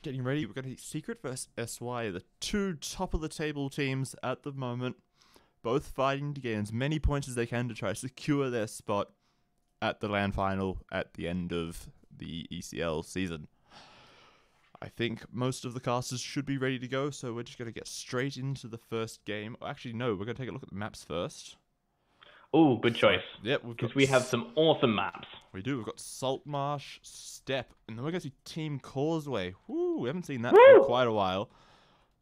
getting ready. We're going to be Secret versus SY, the two top-of-the-table teams at the moment, both fighting to gain as many points as they can to try to secure their spot at the LAN final at the end of the ECL season. I think most of the casters should be ready to go, so we're just going to get straight into the first game. Actually, no, we're going to take a look at the maps first. Oh, good choice. Yep, because we have some awesome maps. We do. We've got Saltmarsh, Steppe, and then we're going to see Team Causeway. Woo, we haven't seen that for quite a while.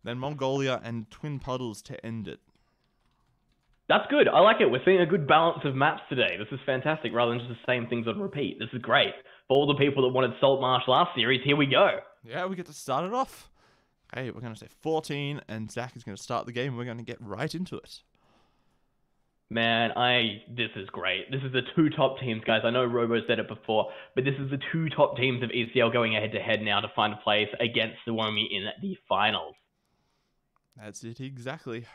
Then Mongolia and Twin Puddles to end it. That's good. I like it. We're seeing a good balance of maps today. This is fantastic, rather than just the same things on repeat. This is great. For all the people that wanted Saltmarsh last series, here we go. Yeah, we get to start it off. Okay, we're going to say 14, and Zach is going to start the game. We're going to get right into it. Man, this is great. This is the two top teams, guys. I know Robo said it before, but this is the two top teams of ECL going head-to-head now to find a place against the Womi in the finals. That's it, exactly.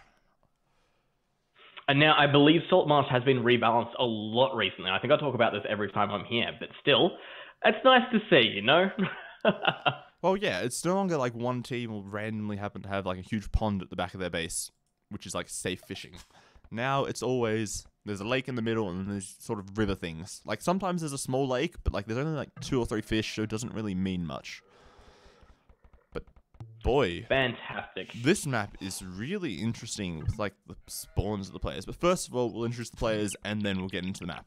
And now I believe Saltmarsh has been rebalanced a lot recently. I think I talk about this every time I'm here, but still, it's nice to see, you know? Well, yeah, it's no longer like one team will randomly happen to have like a huge pond at the back of their base, which is like safe fishing. Now it's always, there's a lake in the middle and there's sort of river things. Like sometimes there's a small lake, but like there's only like 2 or 3 fish, so it doesn't really mean much. But boy, fantastic. This map is really interesting with like the spawns of the players. But first of all, we'll introduce the players and then we'll get into the map.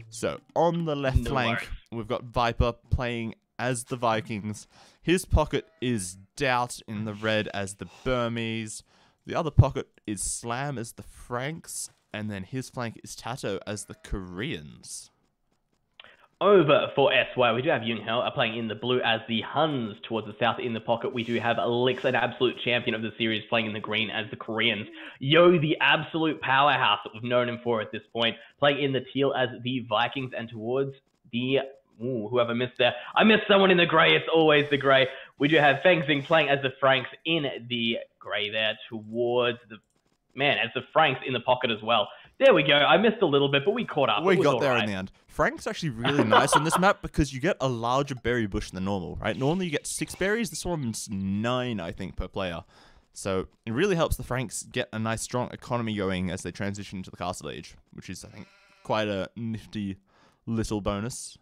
So on the left flank, we've got Viper playing as the Vikings. His pocket is Doubt in the red as the Burmese. The other pocket is Slam as the Franks, and then his flank is Tato as the Koreans. Over for SY, we do have Yoonghel playing in the blue as the Huns. Towards the south in the pocket, we do have Lix, an absolute champion of the series, playing in the green as the Koreans. Yo, the absolute powerhouse that we've known him for at this point, playing in the teal as the Vikings, and towards the... Ooh, whoever missed there. I missed someone in the grey. It's always the grey. We do have Feng Xing playing as the Franks in the grey there towards the... Man, as the Franks in the pocket as well. There we go. I missed a little bit, but we caught up. We got there in the end. Frank's actually really nice on this map because you get a larger berry bush than normal, right? Normally you get 6 berries. This one's 9, I think, per player. So it really helps the Franks get a nice, strong economy going as they transition to the Castle Age, which is, I think, quite a nifty little bonus.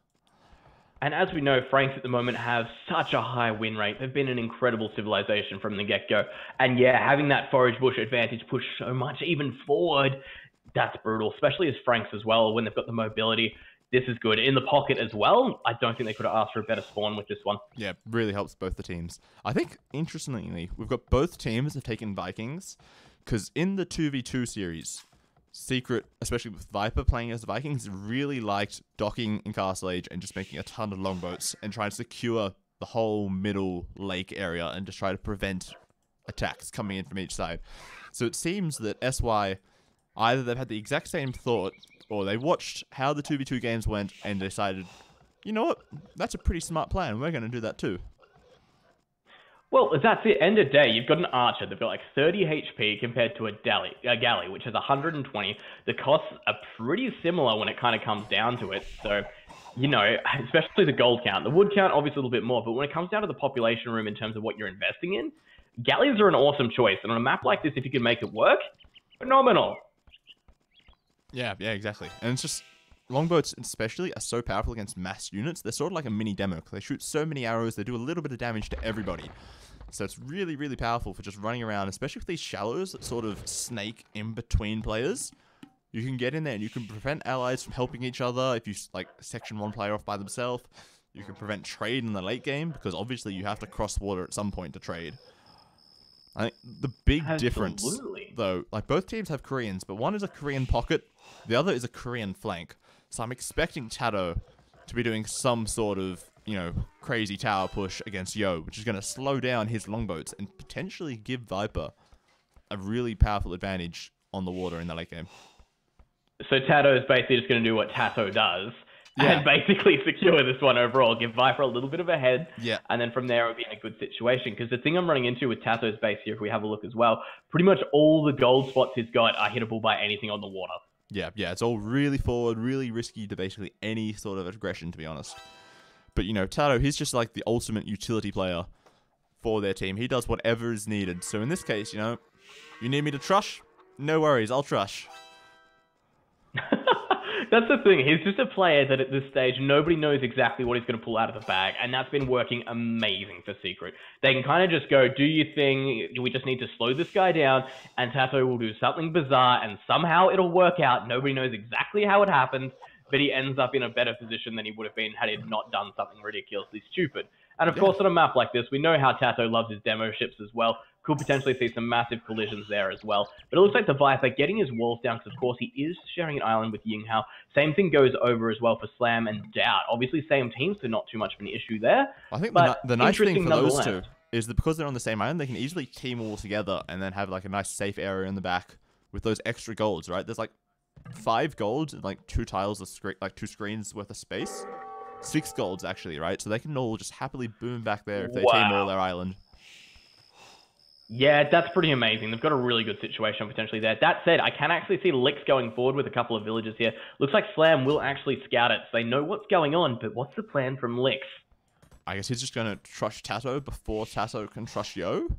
And as we know, Franks at the moment have such a high win rate. They've been an incredible civilization from the get-go. And yeah, having that forage bush advantage push so much even forward, that's brutal, especially as Franks as well, when they've got the mobility. This is good. In the pocket as well, I don't think they could have asked for a better spawn with this one. Yeah, really helps both the teams. I think, interestingly, we've got both teams have taken Vikings, because in the 2v2 series, Secret, especially with Viper playing as the Vikings, really liked docking in Castle Age and just making a ton of longboats and trying to secure the whole middle lake area and just try to prevent attacks coming in from each side. So it seems that SY, either they've had the exact same thought or they watched how the 2v2 games went and decided, you know what, that's a pretty smart plan. We're going to do that too. Well, that's it. End of day, you've got an archer. They've got like 30 HP compared to a galley, which has 120. The costs are pretty similar when it kind of comes down to it. So, you know, especially the gold count. The wood count, obviously a little bit more, but when it comes down to the population room in terms of what you're investing in, galleys are an awesome choice. And on a map like this, if you can make it work, phenomenal. Yeah, exactly. And it's just... Longboats, especially, are so powerful against mass units. They're sort of like a mini demo. They shoot so many arrows, they do a little bit of damage to everybody. So it's really, really powerful for just running around, especially with these shallows that sort of snake in between players. You can get in there and you can prevent allies from helping each other if you, like, section one player off by themselves. You can prevent trade in the late game, because obviously you have to cross water at some point to trade. I think the big difference, though, like both teams have Koreans, but one is a Korean pocket, the other is a Korean flank. So I'm expecting Tato to be doing some sort of, you know, crazy tower push against Yo, which is going to slow down his longboats and potentially give Viper a really powerful advantage on the water in the late game. So Tato is basically just going to do what Tato does. And basically secure this one overall, give Viper a little bit of a head, and then from there it would be in a good situation. Because the thing I'm running into with Tato's base here, if we have a look as well, pretty much all the gold spots he's got are hittable by anything on the water. Yeah, it's all really forward, really risky to basically any sort of aggression, to be honest. But, you know, Tato, he's just like the ultimate utility player for their team. He does whatever is needed. So in this case, you know, you need me to trush? No worries, I'll trush. That's the thing. He's just a player that at this stage, nobody knows exactly what he's going to pull out of the bag, and that's been working amazing for Secret. They can kind of just go, do your thing, we just need to slow this guy down, and Tato will do something bizarre, and somehow it'll work out. Nobody knows exactly how it happened, but he ends up in a better position than he would have been had he not done something ridiculously stupid. And of course, on a map like this, we know how Tato loves his demo ships as well. Could potentially see some massive collisions there as well. But it looks like the Viper getting his walls down, because of course he is sharing an island with Yinghao. Same thing goes over as well for Slam and Doubt. Obviously same teams, so not too much of an issue there. I think the nice thing for those two is that because they're on the same island, they can easily team all together and then have like a nice safe area in the back with those extra golds, right? There's like 5 golds and like 2 tiles of like 2 screens worth of space. 6 golds actually, right? So they can all just happily boom back there if they team all their island. Yeah, that's pretty amazing. They've got a really good situation potentially there. That said, I can actually see Licks going forward with a couple of villages here. Looks like Slam will actually scout it, so they know what's going on, but what's the plan from Licks? I guess he's just going to trush Tato before Tato can trush Yo?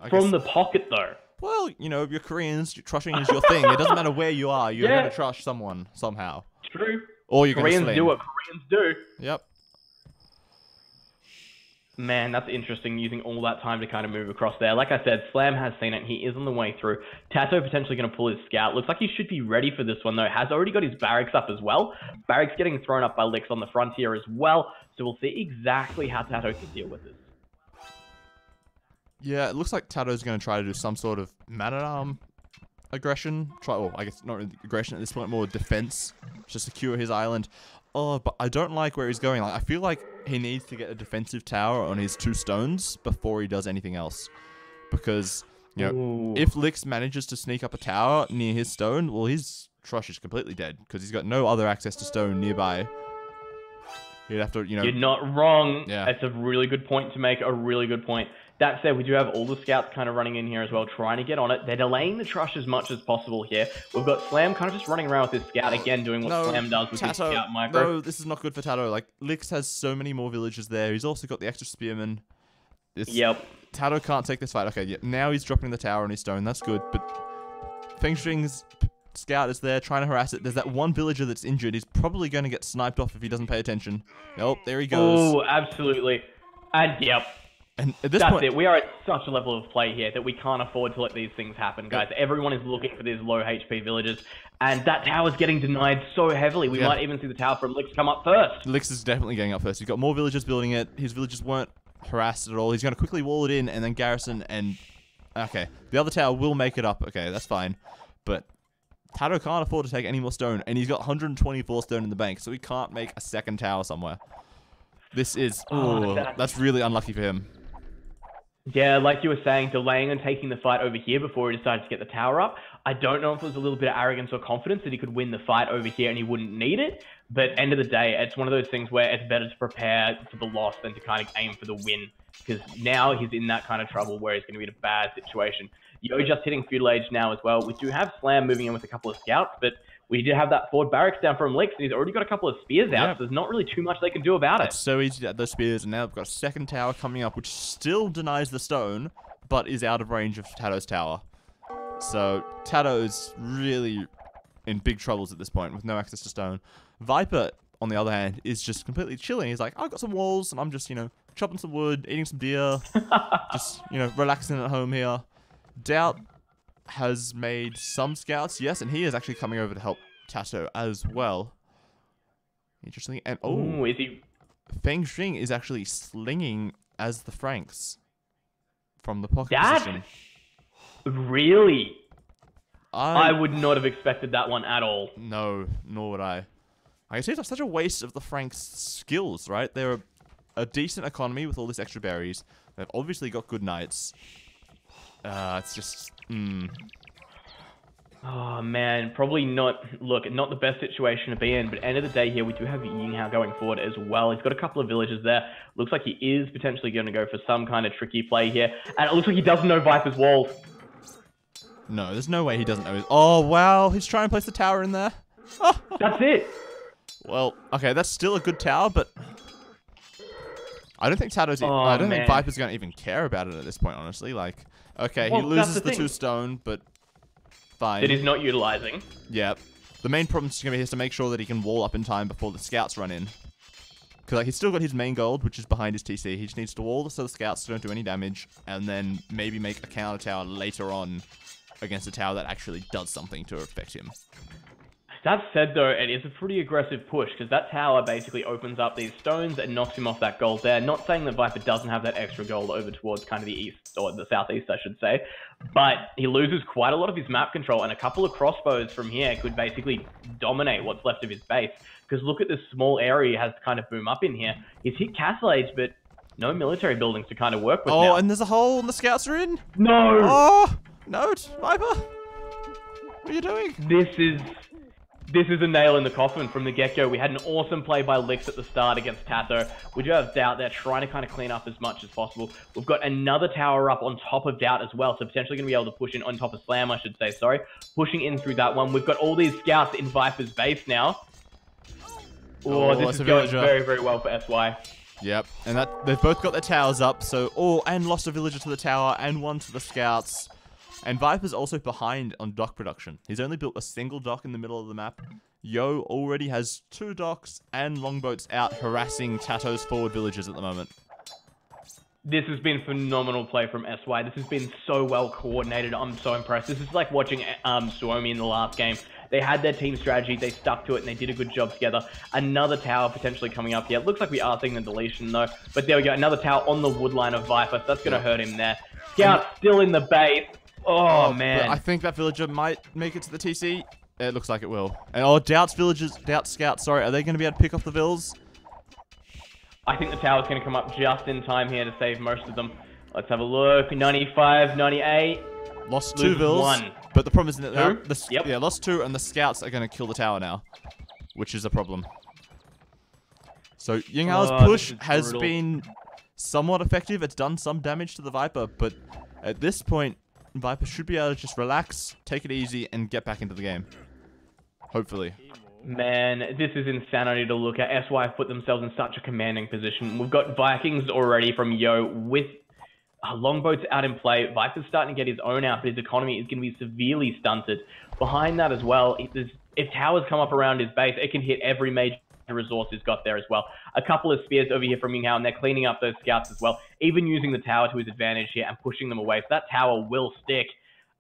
From the pocket, though. Well, you know, you're Koreans, trushing is your thing. It doesn't matter where you are, you're going to trush someone, somehow. True. Or you're going to Koreans do what Koreans do. Yep. Man, that's interesting, using all that time to kind of move across there. Like I said, Slam has seen it. He is on the way through. Tato potentially going to pull his scout. Looks like he should be ready for this one, though. Has already got his barracks up as well. Barracks getting thrown up by Licks on the frontier as well. So we'll see exactly how Tato can deal with this. Yeah, it looks like Tato's going to try to do some sort of man-at-arm aggression. Well, I guess not really aggression at this point, more defense to secure his island. Oh, but I don't like where he's going. Like, I feel like he needs to get a defensive tower on his 2 stones before he does anything else. Because, you know, if Licks manages to sneak up a tower near his stone, well, his trush is completely dead. Because he's got no other access to stone nearby. He'd have to, you know... You're not wrong. Yeah. That's a really good point to make. A really good point. That said, we do have all the scouts kind of running in here as well, trying to get on it. They're delaying the trush as much as possible here. We've got Slam kind of just running around with his scout, again, doing what Slam does with his scout micro. No, this is not good for Tato. Like, Licks has so many more villages there. He's also got the extra spearmen. Yep. Tato can't take this fight. Okay, yeah, now he's dropping the tower on his stone. That's good. But Feng Shuing's scout is there trying to harass it. There's that one villager that's injured. He's probably going to get sniped off if he doesn't pay attention. Nope, there he goes. Oh, absolutely. And, yep. And at this That's point, it. We are at such a level of play here that we can't afford to let these things happen, guys. Everyone is looking for these low HP villages, and that tower's getting denied so heavily. We might even see the tower from Licks come up first. Licks is definitely getting up first. He's got more villagers building it. His villagers weren't harassed at all. He's going to quickly wall it in and then garrison and... Okay, the other tower will make it up. Okay, that's fine. But Tato can't afford to take any more stone, and he's got 124 stone in the bank, so he can't make a second tower somewhere. This is... that's really unlucky for him. Yeah, like you were saying, delaying and taking the fight over here before he decided to get the tower up. I don't know if it was a little bit of arrogance or confidence that he could win the fight over here and he wouldn't need it. But end of the day, it's one of those things where it's better to prepare for the loss than to kind of aim for the win. Because now he's in that kind of trouble where he's going to be in a bad situation. Yo just hitting Feudal Age now as well. We do have Slam moving in with a couple of scouts, but we did have that forward barracks down from Licks, and he's already got a couple of spears out, so there's not really too much they can do about it. It's so easy to get those spears, and now they've got a second tower coming up, which still denies the stone, but is out of range of Tato's tower. So Tato is really in big troubles at this point, with no access to stone. Viper, on the other hand, is just completely chilling. He's like, I've got some walls, and I'm just, you know, chopping some wood, eating some deer, just, you know, relaxing at home here. Doubt has made some scouts, yes, and he is actually coming over to help Tato as well. Interesting. And ooh, is he? Feng Shuing is actually slinging as the Franks from the pocket position. Really? I would not have expected that one at all. No, nor would I. I guess it's such a waste of the Franks' skills, right? They're a decent economy with all this extra berries. They've obviously got good knights. It's just... Oh, man. Probably not... Look, not the best situation to be in, but end of the day here, we do have Yinghao going forward as well. He's got a couple of villages there. Looks like he is potentially going to go for some kind of tricky play here. And it looks like he doesn't know Viper's walls. No, there's no way he doesn't know his... Oh, wow. He's trying to place the tower in there. That's it. Well, okay, that's still a good tower, but... I don't think Tato's. Oh, I don't man. think Viper's gonna even care about it at this point, honestly. Like, okay, Well, he loses that's the the 2 thing. stone, but fine. That he's not utilizing. Yeah. The main problem is gonna be to make sure that he can wall up in time before the scouts run in. Because like, he's still got his main gold, which is behind his TC. He just needs to wall so the scouts don't do any damage, and then maybe make a counter tower later on against a tower that actually does something to affect him. That said, though, it is a pretty aggressive push, because that tower basically opens up these stones and knocks him off that gold there. Not saying that Viper doesn't have that extra gold over towards kind of the east, or the southeast, I should say, but he loses quite a lot of his map control, and a couple of crossbows from here could basically dominate what's left of his base. Because look at this small area he has to kind of boom up in here. He's hit Castle Age, but no military buildings to kind of work with now. Oh, and there's a hole and the scouts are in? No! Oh! No, Viper! What are you doing? This is a nail in the coffin from the get-go. We had an awesome play by Lix at the start against Tasso. We do have Doubt there trying to kind of clean up as much as possible. We've got another tower up on top of Doubt as well, so potentially going to be able to push in on top of Slam, I should say, sorry. Pushing in through that one. We've got all these scouts in Viper's base now. Oh, this is going very, very well for SY. Yep, and that they've both got their towers up, so and lost a villager to the tower and one to the scouts. And Viper's also behind on dock production. He's only built a single dock in the middle of the map. Yo already has 2 docks and longboats out harassing Tato's forward villagers at the moment. This has been phenomenal play from SY. This has been so well coordinated. I'm so impressed. This is like watching Suomi in the last game. They had their team strategy, they stuck to it, and they did a good job together. Another tower potentially coming up here. It looks like we are seeing the deletion though. But there we go, another tower on the wood line of Viper, so that's going to hurt him there. Scout still in the base. Oh, man. I think that villager might make it to the TC. It looks like it will. And Doubt's scouts, sorry, are they going to be able to pick off the vills? I think the tower's going to come up just in time here to save most of them. Let's have a look. 95, 98. Lost 2 vills. 1. But the problem is that Yep. yeah, lost 2, and the scouts are going to kill the tower now, which is a problem. So Yinghao's push has been somewhat effective. It's done some damage to the Viper, but at this point, Viper should be able to just relax, take it easy, and get back into the game. Hopefully. Man, this is insanity to look at. SY have put themselves in such a commanding position. We've got Vikings already from Yo with longboats out in play. Viper's starting to get his own out, but his economy is going to be severely stunted. Behind that as well, if towers come up around his base, it can hit every major resource he's got there as well. A couple of spears over here from Yinghao, and they're cleaning up those scouts as well, even using the tower to his advantage here and pushing them away. So that tower will stick.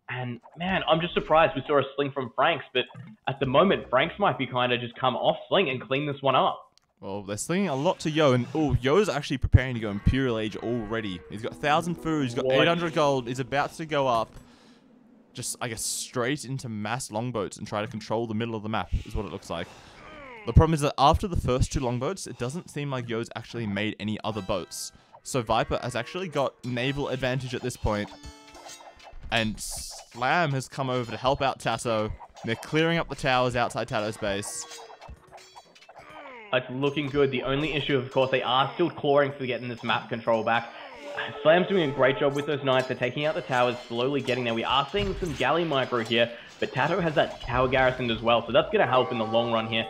And man, I'm just surprised we saw a sling from Franks, but at the moment, Franks might be kind of just come off sling and clean this one up. Well, they're slinging a lot to Yo, and Yo's actually preparing to go Imperial Age already. He's got 1,000 food, he's got 800 gold, he's about to go up. Just, I guess, straight into mass longboats and try to control the middle of the map, is what it looks like. The problem is that after the first 2 longboats, it doesn't seem like Yo's actually made any other boats. So Viper has actually got naval advantage at this point. And Slam has come over to help out Tasso. They're clearing up the towers outside Tato's base. It's looking good. The only issue, of course, they are still clawing for getting this map control back. Slam's doing a great job with those knights. They're taking out the towers, slowly getting there. We are seeing some galley micro here, but Tato has that tower garrisoned as well, so that's going to help in the long run here.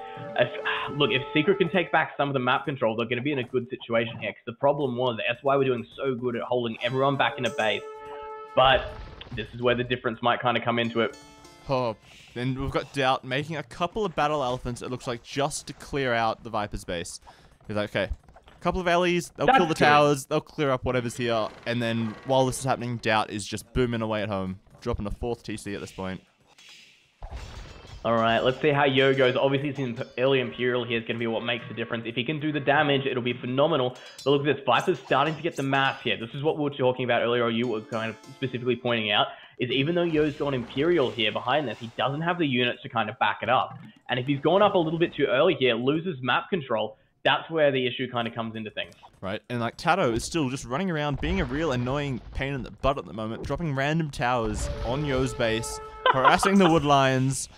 Look, if Secret can take back some of the map control, they're going to be in a good situation here, because the problem was that's why we're doing so good at holding everyone back in a base. But this is where the difference might kind of come into it. Oh, then we've got Doubt making a couple of battle elephants, it looks like, just to clear out the Viper's base. He's like, okay, a couple of alleys, they'll kill the towers, they'll clear up whatever's here, and then while this is happening, Doubt is just booming away at home, dropping a 4th TC at this point. Alright, let's see how Yo goes. Obviously, it's early Imperial here is going to be what makes the difference. If he can do the damage, it'll be phenomenal. But look at this, Viper's starting to get the mass here. This is what we were talking about earlier, or you were kind of specifically pointing out, is even though Yo's gone Imperial here behind this, he doesn't have the units to kind of back it up. And if he's gone up a little bit too early here, loses map control, that's where the issue kind of comes into things. Right, and like Tato is still just running around being a real annoying pain in the butt at the moment, dropping random towers on Yo's base, harassing the wood lions,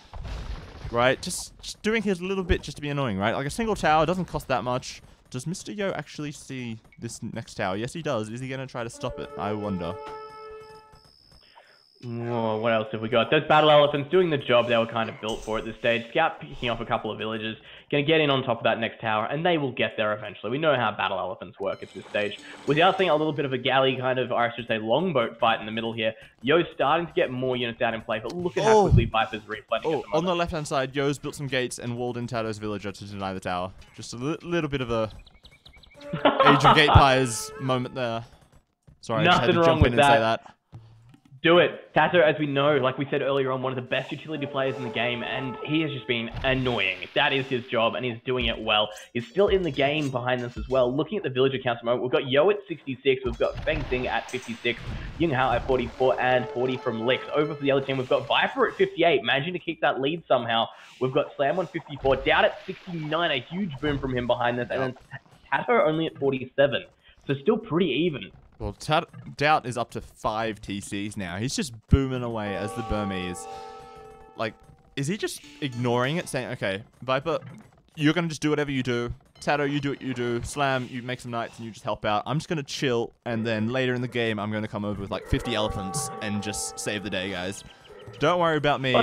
right? Just doing his little bit just to be annoying, right? Like a single tower doesn't cost that much. Does Mr. Yo actually see this next tower? Yes, he does. Is he going to try to stop it? I wonder. Oh, what else have we got? Those battle elephants doing the job they were kind of built for at this stage. Scout picking off a couple of villages, going to get in on top of that next tower, and they will get there eventually. We know how battle elephants work at this stage. Without seeing a little bit of a galley kind of, or I should say longboat fight in the middle here, Yo's starting to get more units out in play, but look at how quickly Viper's replenishing at the moment. On the left-hand side, Yo's built some gates and walled in Tato's villager to deny the tower. Just a little bit of a Age of Gate Pyres moment there. Sorry, I just had to jump in and say that. Do it. Tato, as we know, like we said earlier on, one of the best utility players in the game, and he has just been annoying. That is his job, and he's doing it well. He's still in the game behind this as well. Looking at the villager counts at the moment, we've got Yo at 66, we've got Feng Xing at 56, Ying Hao at 44, and 40 from Lix. Over for the other team, we've got Viper at 58, managing to keep that lead somehow. We've got Slam on 54, Doubt at 69, a huge boom from him behind this, and then Tato only at 47. So still pretty even. Well, Doubt is up to 5 TCs now. He's just booming away as the Burmese. Like, is he just ignoring it, saying, okay, Viper, you're going to just do whatever you do. Tato, you do what you do. Slam, you make some knights and you just help out. I'm just going to chill, and then later in the game, I'm going to come over with like 50 elephants and just save the day, guys. Don't worry about me.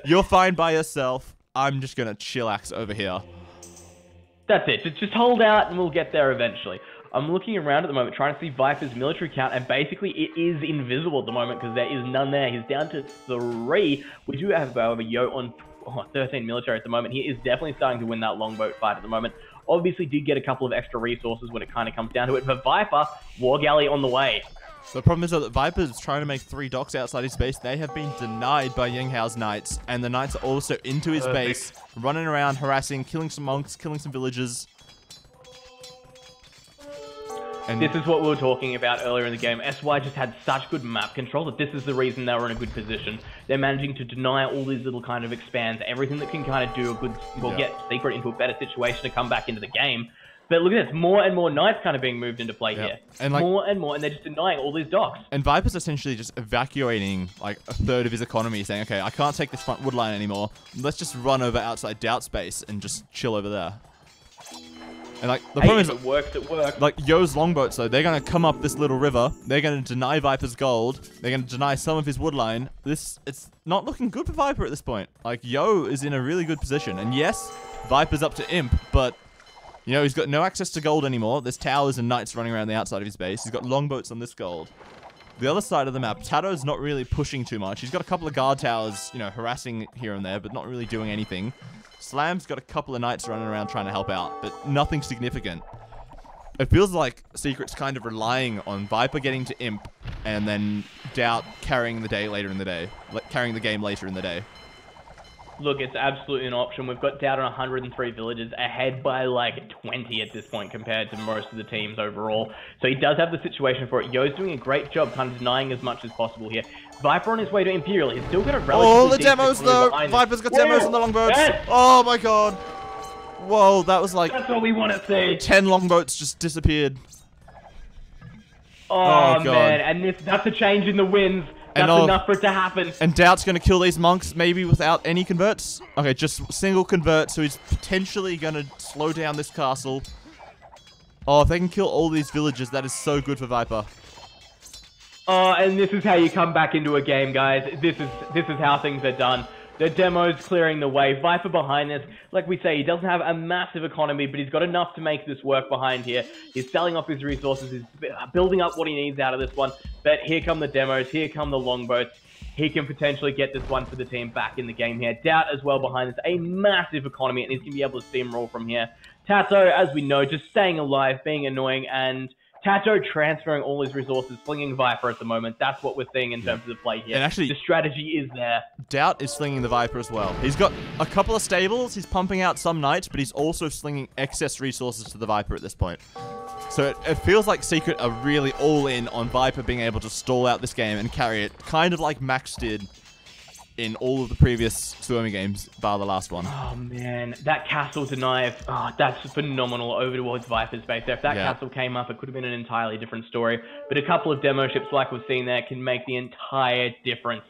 You're fine by yourself. I'm just going to chillax over here. That's it. Just hold out and we'll get there eventually. I'm looking around at the moment, trying to see Viper's military count, and basically it is invisible at the moment because there is none there. He's down to 3. We do have, however, Yo on 13 military at the moment. He is definitely starting to win that longboat fight at the moment. Obviously did get a couple of extra resources when it kind of comes down to it, but Viper, war galley on the way. The problem is that Viper's trying to make 3 docks outside his base. They have been denied by Ying Hao's knights, and the knights are also into his base, running around, harassing, killing some monks, killing some villagers. And this is what we were talking about earlier in the game. SY just had such good map control that this is the reason they were in a good position. They're managing to deny all these little kind of expands, everything that can kind of do a good, get Secret into a better situation to come back into the game. But look at this, more and more knights kind of being moved into play here. And like, more and more, and they're just denying all these docks. And Viper's essentially just evacuating like a third of his economy, saying, okay, I can't take this front wood line anymore. Let's just run over outside Doubt space and just chill over there. And like the problem is, it works, it works. Like Yo's longboats, though, they're gonna come up this little river. They're gonna deny Viper's gold. They're gonna deny some of his wood line. It's not looking good for Viper at this point. Like Yo is in a really good position, and yes, Viper's up to Imp, but you know he's got no access to gold anymore. There's towers and knights running around the outside of his base. He's got longboats on this gold. The other side of the map, Tato's not really pushing too much. He's got a couple of guard towers, you know, harassing here and there, but not really doing anything. Slam's got a couple of knights running around trying to help out, but nothing significant. It feels like Secret's kind of relying on Viper getting to Imp, and then Doubt carrying the day later in the day. Carrying the game later in the day. Look, it's absolutely an option. We've got Doubt on 103 villages, ahead by like 20 at this point compared to most of the teams overall. So he does have the situation for it. Yo's doing a great job kind of denying as much as possible here. Viper on his way to Imperial. He's still got a relatively the demos though! Viper's got demos on the longboats! Yes. Oh my god! Whoa, that was like... That's what we want to see! 10 longboats just disappeared. Oh man, and that's a change in the winds. That's enough for it to happen. And Doubt's going to kill these monks, maybe without any converts. Okay, just single convert, so he's potentially going to slow down this castle. Oh, if they can kill all these villagers, that is so good for Viper. Oh, and this is how you come back into a game, guys. This is how things are done. The demo's clearing the way. Viper behind this. Like we say, he doesn't have a massive economy, but he's got enough to make this work behind here. He's selling off his resources. He's building up what he needs out of this one. But here come the demos. Here come the longboats. He can potentially get this one for the team back in the game here. Doubt as well behind this. A massive economy, and he's going to be able to steamroll from here. Tato, as we know, just staying alive, being annoying, and Tato transferring all his resources, slinging Viper at the moment. That's what we're seeing in terms of the play here. And actually, the strategy is there. Doubt is slinging the Viper as well. He's got a couple of stables. He's pumping out some knights, but he's also slinging excess resources to the Viper at this point. So it feels like Secret are really all in on Viper being able to stall out this game and carry it, kind of like Max did in all of the previous Suomi games, bar the last one. Oh man, that castle deny, that's phenomenal over towards Viper's base there. If that castle came up, it could have been an entirely different story. But a couple of demo ships like we've seen there can make the entire difference.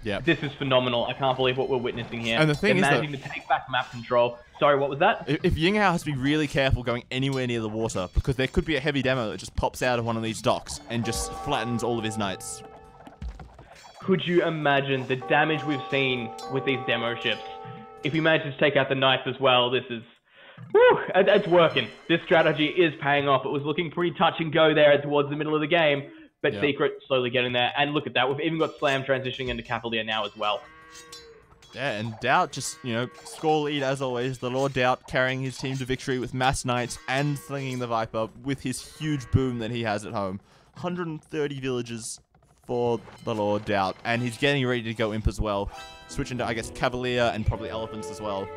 Yeah. This is phenomenal. I can't believe what we're witnessing here. And the thing is managing to take back map control. Sorry, what was that? If Ying Hao has to be really careful going anywhere near the water, because there could be a heavy demo that just pops out of one of these docks and just flattens all of his knights. Could you imagine the damage we've seen with these demo ships? If we manage to take out the knights as well, this is... Whew, it's working. This strategy is paying off. It was looking pretty touch and go there towards the middle of the game, but Secret slowly getting there. And look at that, we've even got Slam transitioning into Cavalier now as well. Yeah, and Doubt just, score lead as always. The Lord Doubt carrying his team to victory with Mass Knights and slinging the Viper with his huge boom that he has at home. 130 villages for the Lord Doubt, and he's getting ready to go Imp as well. Switching to, I guess, Cavalier and probably Elephants as well.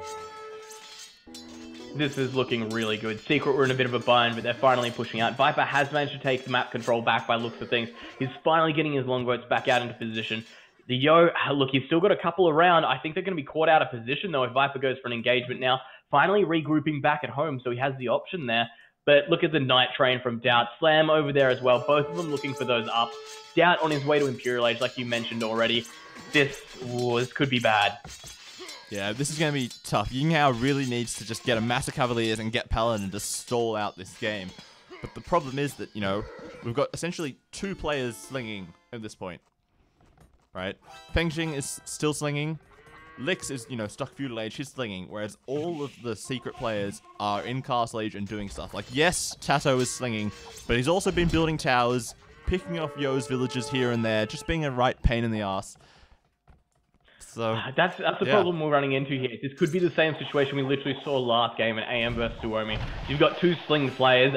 This is looking really good. Secret were in a bit of a bind, but they're finally pushing out. Viper has managed to take the map control back by looks of things. He's finally getting his longboats back out into position. The Yo, look, he's still got a couple around. I think they're going to be caught out of position, though, if Viper goes for an engagement now. Finally regrouping back at home, so he has the option there. But look at the Night Train from Doubt. Slam over there as well. Both of them looking for those ups. Doubt on his way to Imperial Age, like you mentioned already. This could be bad. Yeah, this is going to be tough. Yinghao really needs to just get a mass of Cavaliers and get Paladin to stall out this game. But the problem is that, we've got essentially 2 players slinging at this point. Right? Fengxing is still slinging. Lix is, stuck Feudal Age, he's slinging. Whereas all of the Secret players are in Castle Age and doing stuff. Like, yes, Tato is slinging, but he's also been building towers, picking off Yo's villages here and there, just being a right pain in the ass. So that's the problem we're running into here. This could be the same situation we literally saw last game in AM versus Suomi. You've got 2 sling players.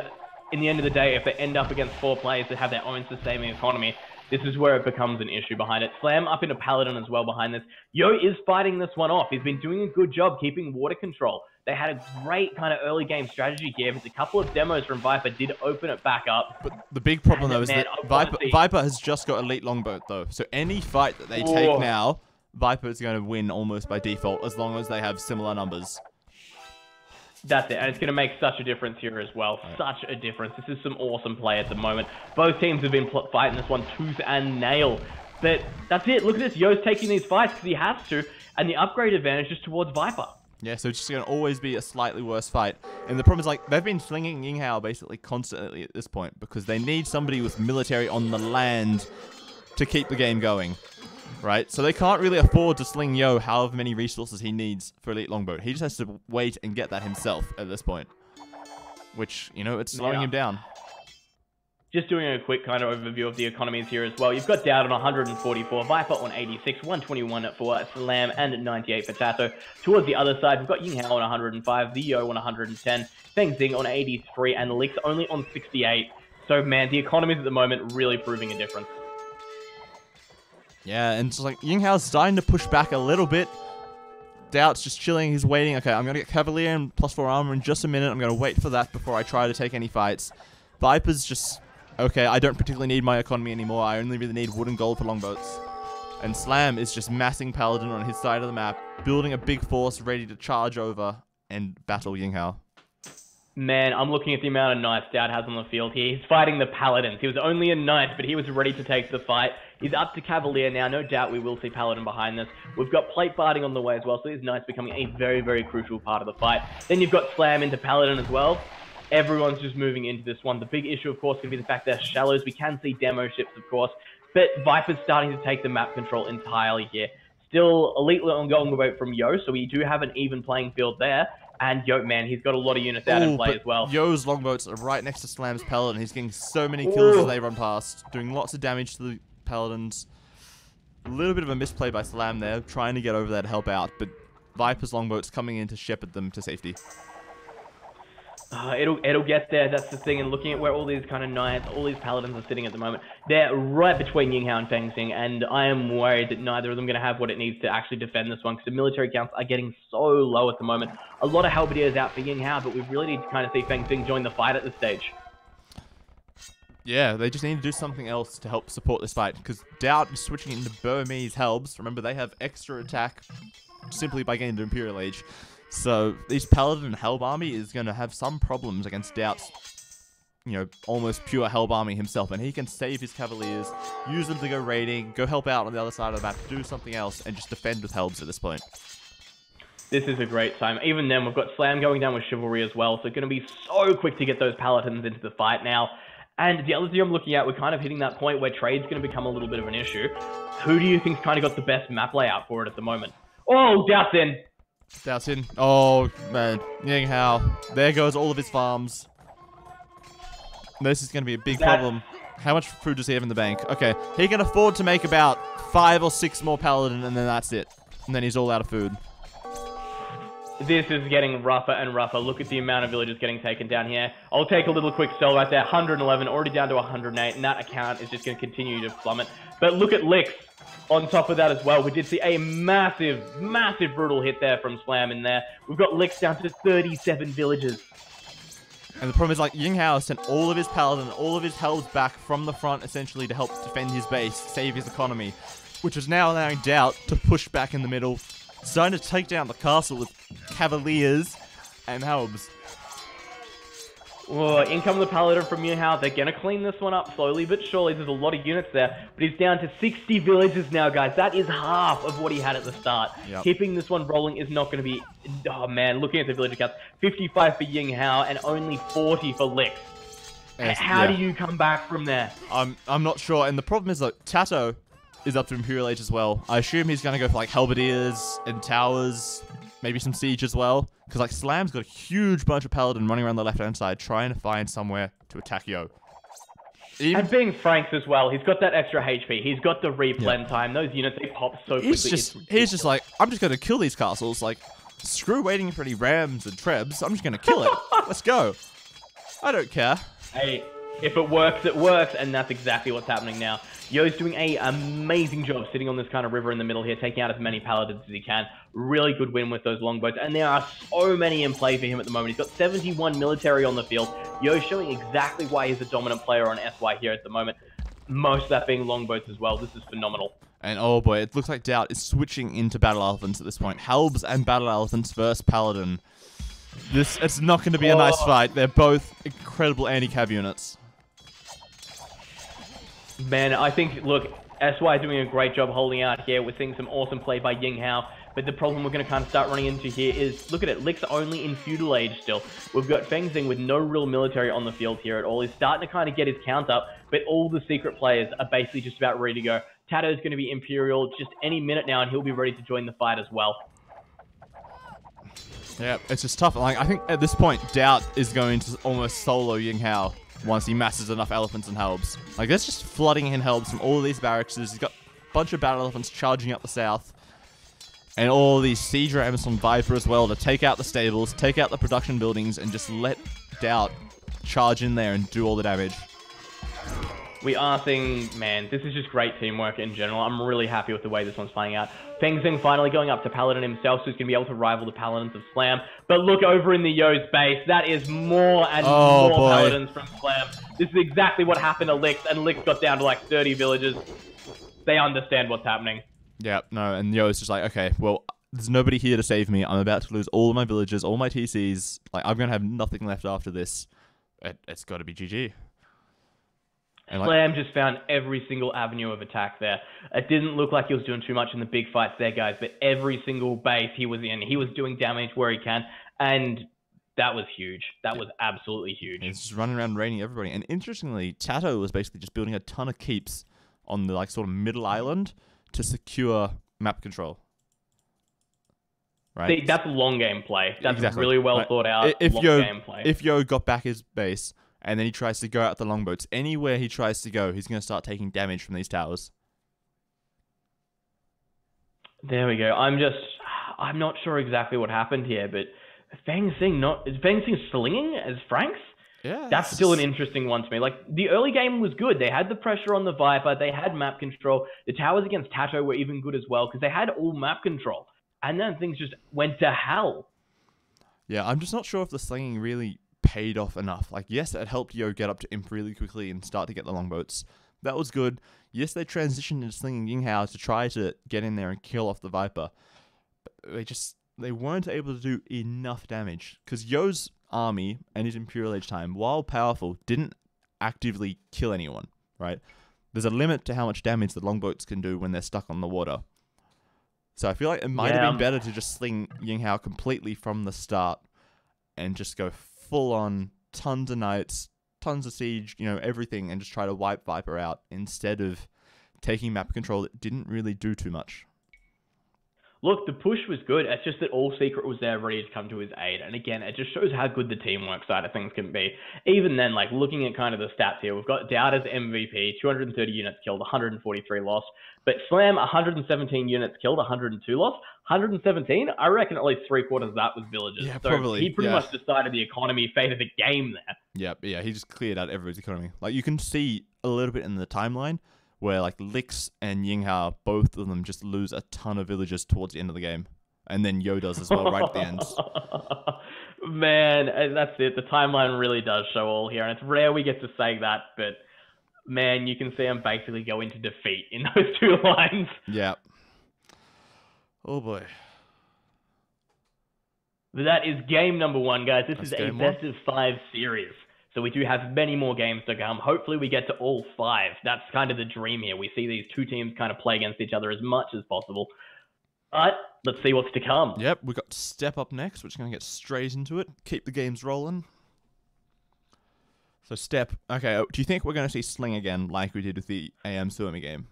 In the end of the day, if they end up against 4 players that have their own sustaining economy, this is where it becomes an issue behind it. Slam up into Paladin as well behind this. Yo is fighting this one off. He's been doing a good job keeping water control. They had a great kind of early game strategy here, but a couple of demos from Viper did open it back up. But the big problem, though, is that Viper has just got Elite Longboat, though. So any fight that they take now, Viper is going to win almost by default, as long as they have similar numbers. That's it, and it's going to make such a difference here as well. Right. Such a difference. This is some awesome play at the moment. Both teams have been fighting this one tooth and nail. But that's it. Look at this. Yo's taking these fights because he has to, and the upgrade advantage is towards Viper. Yeah, so it's just going to always be a slightly worse fight. And the problem is, they've been slinging Yinghao basically constantly at this point because they need somebody with military on the land to keep the game going. Right? So they can't really afford to sling Yo however many resources he needs for Elite Longboat. He just has to wait and get that himself at this point. Which, it's slowing him down. Just doing a quick kind of overview of the economies here as well. You've got Doubt on 144, Viper on 86, 121 for Slam, and 98 for Tato. Towards the other side, we've got Yinghao on 105, the Yo on 110, Fengxing on 83, and Lix only on 68. So, man, the economies at the moment really proving a difference. Yeah, and it's like, Yinghao's starting to push back a little bit. Doubt's just chilling, he's waiting. Okay, I'm going to get Cavalier and +4 armor in just a minute. I'm going to wait for that before I try to take any fights. Viper's just, okay, I don't particularly need my economy anymore. I only really need wood and gold for longboats. And Slam is just massing Paladin on his side of the map, building a big force ready to charge over and battle Yinghao. Man, I'm looking at the amount of knights Doubt has on the field here. He's fighting the Paladins. He was only a knight, but he was ready to take the fight. He's up to Cavalier now. No doubt we will see Paladin behind this. We've got plate barding on the way as well, so these knights becoming a very, very crucial part of the fight. Then you've got Slam into Paladin as well. Everyone's just moving into this one. The big issue, of course, can be the fact they're shallows. We can see demo ships, of course, but Viper's starting to take the map control entirely here. Still elite longboat from Yo, so we do have an even playing field there. And Yo, man, he's got a lot of units out in play as well. Yo's longboats are right next to Slam's Paladin. He's getting so many kills as they run past, doing lots of damage to the Paladins. A little bit of a misplay by Slam there, trying to get over there to help out, but Viper's longboat's coming in to shepherd them to safety. It'll get there, that's the thing, and looking at where all these kind of knights, all these paladins are sitting at the moment, they're right between Yinghao and Fengxing, and I am worried that neither of them are going to have what it needs to actually defend this one, because the military counts are getting so low at the moment. A lot of halberdiers out for Yinghao, but we really need to kind of see Fengxing join the fight at this stage. Yeah, they just need to do something else to help support this fight, because Doubt is switching into Burmese helbs. Remember, they have extra attack simply by getting to Imperial Age. So, these Paladin Helb army is going to have some problems against Doubt's, almost pure Helb army himself. And he can save his Cavaliers, use them to go raiding, go help out on the other side of the map, do something else, and just defend with Helbs at this point. This is a great time. Even then, we've got Slam going down with Chivalry as well, so going to be so quick to get those Paladins into the fight now. And the other thing I'm looking at, we're kind of hitting that point where trade's going to become a little bit of an issue. Who do you think's kind of got the best map layout for it at the moment? Oh, Doubt's in. Doubt's in. Oh, man. Ying Hao. There goes all of his farms. This is going to be a big problem. How much food does he have in the bank? Okay, he can afford to make about 5 or 6 more paladin, and then that's it. And then he's all out of food. This is getting rougher and rougher. Look at the amount of villagers getting taken down here. I'll take a little quick sell right there. 111, already down to 108, and that account is just going to continue to plummet. But look at Licks on top of that as well. We did see a massive, massive brutal hit there from Slam in there. We've got Licks down to 37 villagers. And the problem is, like, Ying Hao sent all of his paladin, all of his hells back from the front, essentially, to help defend his base, save his economy, which is now allowing Doubt to push back in the middle, starting to take down the castle with cavaliers and helms. Oh, in come the paladin from Ying Hao. They're going to clean this one up slowly but surely. There's a lot of units there, but he's down to 60 villagers now, guys. That is half of what he had at the start. Yep. Keeping this one rolling is not going to be... Oh, man, looking at the villager counts, 55 for Ying Hao and only 40 for Licks. Yes, How do you come back from there? I'm not sure, and the problem is, like, Tato is up to Imperial Age as well. I assume he's going to go for, like, halberdiers and towers, maybe some siege as well. Because, like, Slam's got a huge bunch of paladin running around the left-hand side trying to find somewhere to attack Yo. And being Franks as well, he's got that extra HP. He's got the replen time. Those units, they pop so quickly. He's just like, I'm just going to kill these castles. Like, screw waiting for any rams and trebs. I'm just going to kill it. Let's go. I don't care. Hey, if it works, it works. And that's exactly what's happening now. Yo's doing an amazing job sitting on this kind of river in the middle here, taking out as many paladins as he can. Really good win with those longbows. And there are so many in play for him at the moment. He's got 71 military on the field. Yo showing exactly why he's a dominant player on SY here at the moment. Most of that being longbows as well. This is phenomenal. And oh boy, it looks like Doubt is switching into battle elephants at this point. Halbs and battle elephants versus paladin. It's not going to be a nice fight. They're both incredible anti-cav units. Man, I think, look, SY doing a great job holding out here. We're seeing some awesome play by Ying Hao. But the problem we're going to kind of start running into here is, look at it, Lick's only in Feudal Age still. We've got Feng Xing with no real military on the field here at all. He's starting to kind of get his count up, but all the secret players are basically just about ready to go. Tato's going to be Imperial just any minute now, and he'll be ready to join the fight as well. Yeah, it's just tough. Like, I think at this point, Doubt is going to almost solo Ying Hao once he masses enough elephants and helbs. Like, there's just flooding in helbs from all of these barracks. He's got a bunch of battle elephants charging up the south. And all these siege rams from Viper as well to take out the stables, take out the production buildings, and just let Doubt charge in there and do all the damage. We are seeing, man, this is just great teamwork in general. I'm really happy with the way this one's playing out. Feng Xing finally going up to Paladin himself, so he's going to be able to rival the Paladins of Slam. But look over in the Yo's base. That is more and more Paladins from Slam. This is exactly what happened to Licks, and Licks got down to like 30 villagers. They understand what's happening. Yeah, no, and Yo's just like, okay, well, there's nobody here to save me. I'm about to lose all of my villagers, all my TCs. Like, I'm going to have nothing left after this. It's got to be GG. And Slam just found every single avenue of attack there. It didn't look like he was doing too much in the big fights there, guys, but every single base he was in, he was doing damage where he can, and that was huge. That was absolutely huge. He's just running around raining everybody. And interestingly, Tato was basically just building a ton of keeps on the like sort of middle island to secure map control. Right? See, that's long game play. That's exactly. Really well thought out long game play. If Yo got back his base, and then he tries to go out the longboats, anywhere he tries to go, he's going to start taking damage from these towers. There we go. I'm not sure exactly what happened here, but Feng Xing slinging as Franks? Yeah. That's still an interesting one to me. Like, the early game was good. They had the pressure on the Viper. They had map control. The towers against Tato were even good as well, because they had all map control. And then things just went to hell. Yeah, I'm just not sure if the slinging really paid off enough. Like, yes, it helped Yo get up to Imp really quickly and start to get the longboats. That was good. Yes, they transitioned into slinging Ying Hao to try to get in there and kill off the Viper. But they weren't able to do enough damage. Because Yo's army and his Imperial Age time, while powerful, didn't actively kill anyone, right? There's a limit to how much damage the longboats can do when they're stuck on the water. So I feel like it might have been better to just sling Ying Hao completely from the start and just go full on tons of knights, tons of siege, you know, everything, and just try to wipe Viper out instead of taking map control that didn't really do too much. Look, the push was good. It's just that All Secret was there ready to come to his aid. And again, it just shows how good the teamwork side of things can be. Even then, like looking at kind of the stats here, we've got Dowd as MVP, 230 units killed, 143 lost. But Slam, 117 units killed, 102 lost. 117, I reckon at least 3/4 of that was villagers. Yeah, so probably. He pretty much decided the economy favored the game there. Yeah, he just cleared out everybody's economy. Like, you can see a little bit in the timeline where, like, Lix and Yinghao, both of them just lose a ton of villagers towards the end of the game. And then Yo does as well, right at the end. Man, that's it. The timeline really does show all here. And it's rare we get to say that, but, man, you can see him basically go into defeat in those two lines. Yeah. Oh, boy. But that is game number 1, guys. This That's is a game best of 5 series. So we do have many more games to come. Hopefully we get to all 5. That's kind of the dream here. We see these two teams kind of play against each other as much as possible. But let's see what's to come. Yep, we've got Step up next. We're just going to get straight into it. Keep the games rolling. So Step, okay, do you think we're going to see Sling again like we did with the AM Suomi game?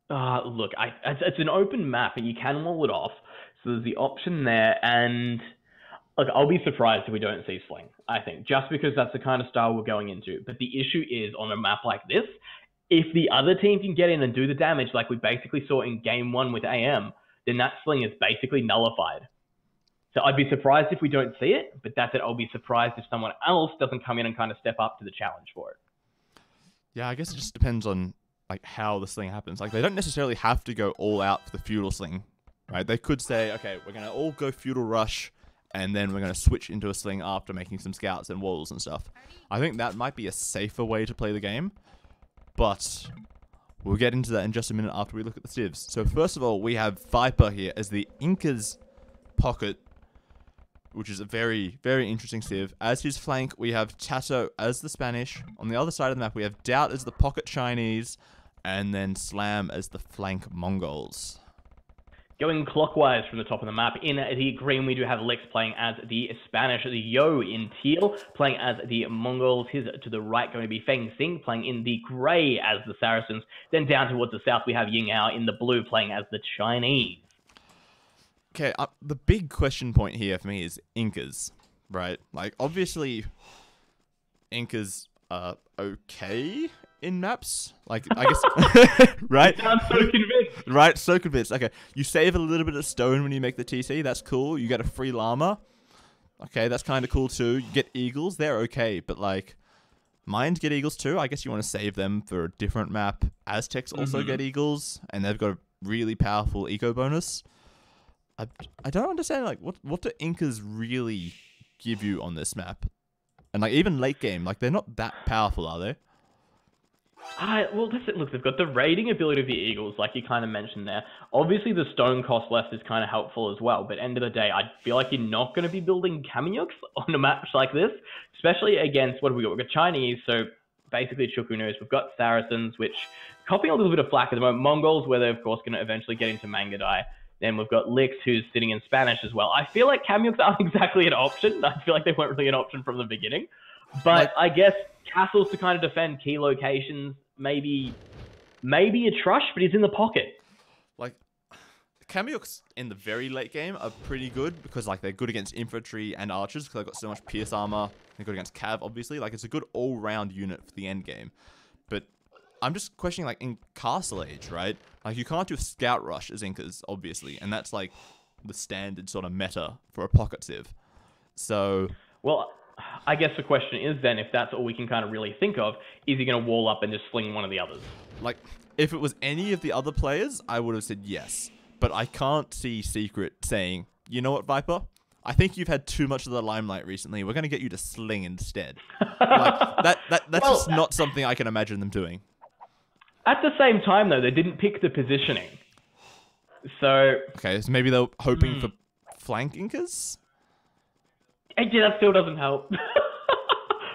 Look, it's an open map and you can wall it off. So there's the option there, and look, I'll be surprised if we don't see Sling, I think, just because that's the kind of style we're going into. But the issue is, on a map like this, if the other team can get in and do the damage like we basically saw in game 1 with AM, then that Sling is basically nullified. So I'd be surprised if we don't see it, but that's it. I'll be surprised if someone else doesn't come in and kind of step up to the challenge for it. Yeah, I guess it just depends on like how the Sling happens. Like, they don't necessarily have to go all out for the Feudal Sling, right? They could say, okay, we're going to all go Feudal Rush, and then we're going to switch into a Sling after making some scouts and walls and stuff. I think that might be a safer way to play the game, but we'll get into that in just a minute after we look at the civs. So first of all, we have Viper here as the Incas pocket, which is a very, very interesting civ. As his flank, we have Tato as the Spanish. On the other side of the map, we have Doubt as the pocket Chinese, and then Slam as the flank Mongols. Going clockwise from the top of the map, in the green we do have Lix playing as the Spanish, the Yo in teal playing as the Mongols. His to the right going to be Feng Xing playing in the grey as the Saracens. Then down towards the south we have Yinghao in the blue playing as the Chinese. Okay, the big question point here for me is Incas, right? Like, obviously, Incas are okay in maps. Like, I guess, right? I'm so convinced. Right, so convinced. Okay, you save a little bit of stone when you make the TC. That's cool. You get a free llama. Okay, that's kind of cool too. You get eagles. They're okay, but like, mines get eagles too. I guess you want to save them for a different map. Aztecs also get eagles, and they've got a really powerful eco bonus. I don't understand, like, what do Incas really give you on this map? And, like, even late game, like, they're not that powerful, are they? Well, that's it. Look, they've got the raiding ability of the Eagles, like you kind of mentioned there. Obviously, the stone cost left is kind of helpful as well, but end of the day, I feel like you're not going to be building Kamyuks on a map like this, especially against, what have we got? We've got Chinese, so basically Chukunus. We've got Saracens, which copying a little bit of flack at the moment. Mongols, where they're, of course, going to eventually get into Mangadai. Then we've got Lix, who's sitting in Spanish as well. I feel like Kamyuks aren't exactly an option. I feel like they weren't really an option from the beginning. But I guess castles to kind of defend key locations, maybe a Trush, but he's in the pocket. Like, Kamyuks in the very late game are pretty good because, like, they're good against infantry and archers because they've got so much pierce armor. They're good against cav, obviously. Like, it's a good all-round unit for the end game. But I'm just questioning, like, in Castle Age, right? Like, you can't do a Scout Rush as Incas, obviously, and that's, like, the standard sort of meta for a pocket civ. So, well, I guess the question is then, if that's all we can kind of really think of, is he going to wall up and just sling one of the others? Like, if it was any of the other players, I would have said yes. But I can't see Secret saying, you know what, Viper? I think you've had too much of the limelight recently. We're going to get you to sling instead. Like, that's just not something I can imagine them doing. At the same time, though, they didn't pick the positioning. So... Okay, so maybe they're hoping for flank Incas? Yeah, that still doesn't help.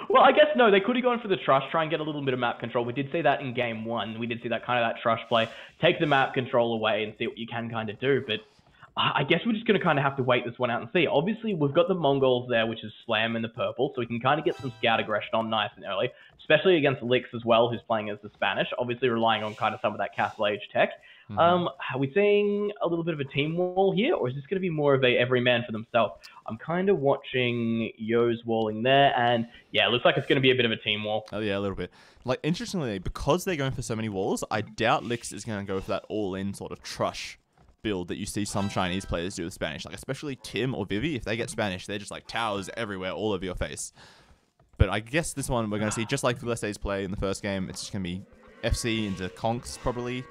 Well, I guess no, they could have gone for the Trush, try and get a little bit of map control. We did see that in game 1. We did see that kind of that Trush play. Take the map control away and see what you can kind of do. But I guess we're just going to kind of have to wait this one out and see. Obviously, we've got the Mongols there, which is Slam in the purple, so we can kind of get some scout aggression on nice and early, especially against Lix as well, who's playing as the Spanish, obviously relying on kind of some of that Castle Age tech. Are we seeing a little bit of a team wall here, or is this going to be more of a every man for themselves? I'm kind of watching Yo's walling there, and yeah, it looks like it's going to be a bit of a team wall. Oh yeah, a little bit. Like, interestingly, because they're going for so many walls, I doubt Lix is going to go for that all-in sort of trush build that you see some Chinese players do with Spanish. Like, especially Tim or Vivi, if they get Spanish, they're just like towers everywhere, all over your face. But I guess this one we're going to see, just like Villase's play in the first game, it's just going to be FC into Conks, probably.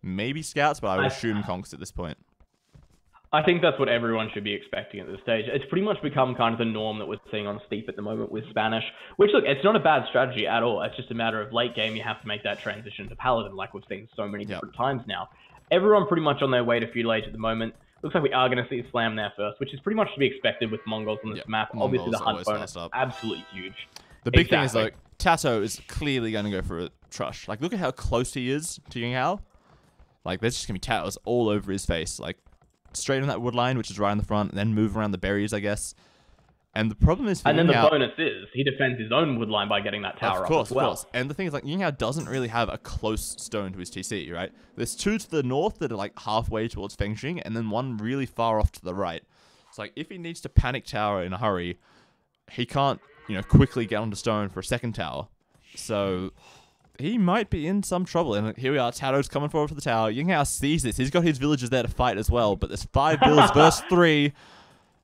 Maybe Scouts, but I would assume Conks at this point. I think that's what everyone should be expecting at this stage. It's pretty much become kind of the norm that we're seeing on Steep at the moment with Spanish, which, look, it's not a bad strategy at all. It's just a matter of late game, you have to make that transition to Paladin, like we've seen so many different times now. Everyone pretty much on their way to Feudal Age at the moment. Looks like we are going to see Slam there first, which is pretty much to be expected with Mongols on this map. Mongols, obviously, the hunt bonus is absolutely huge. The big thing is, though, Tato is clearly going to go for a trush. Like, look at how close he is to Ying Hao. Like, there's just going to be Tatos all over his face. Like, straight on that wood line, which is right in the front, and then move around the berries, I guess. And the problem is for And then Ying Hao, the bonus is, he defends his own wood line by getting that tower up as well. Of course. And the thing is, like, Ying Hao doesn't really have a close stone to his TC, right? There's two to the north that are, like, halfway towards Fengxing, and then one really far off to the right. It's like, if he needs to panic tower in a hurry, he can't, you know, quickly get onto stone for a second tower. So he might be in some trouble. And here we are, Tato's coming forward for the tower. Ying Hao sees this. He's got his villagers there to fight as well, but there's 5 builds versus 3.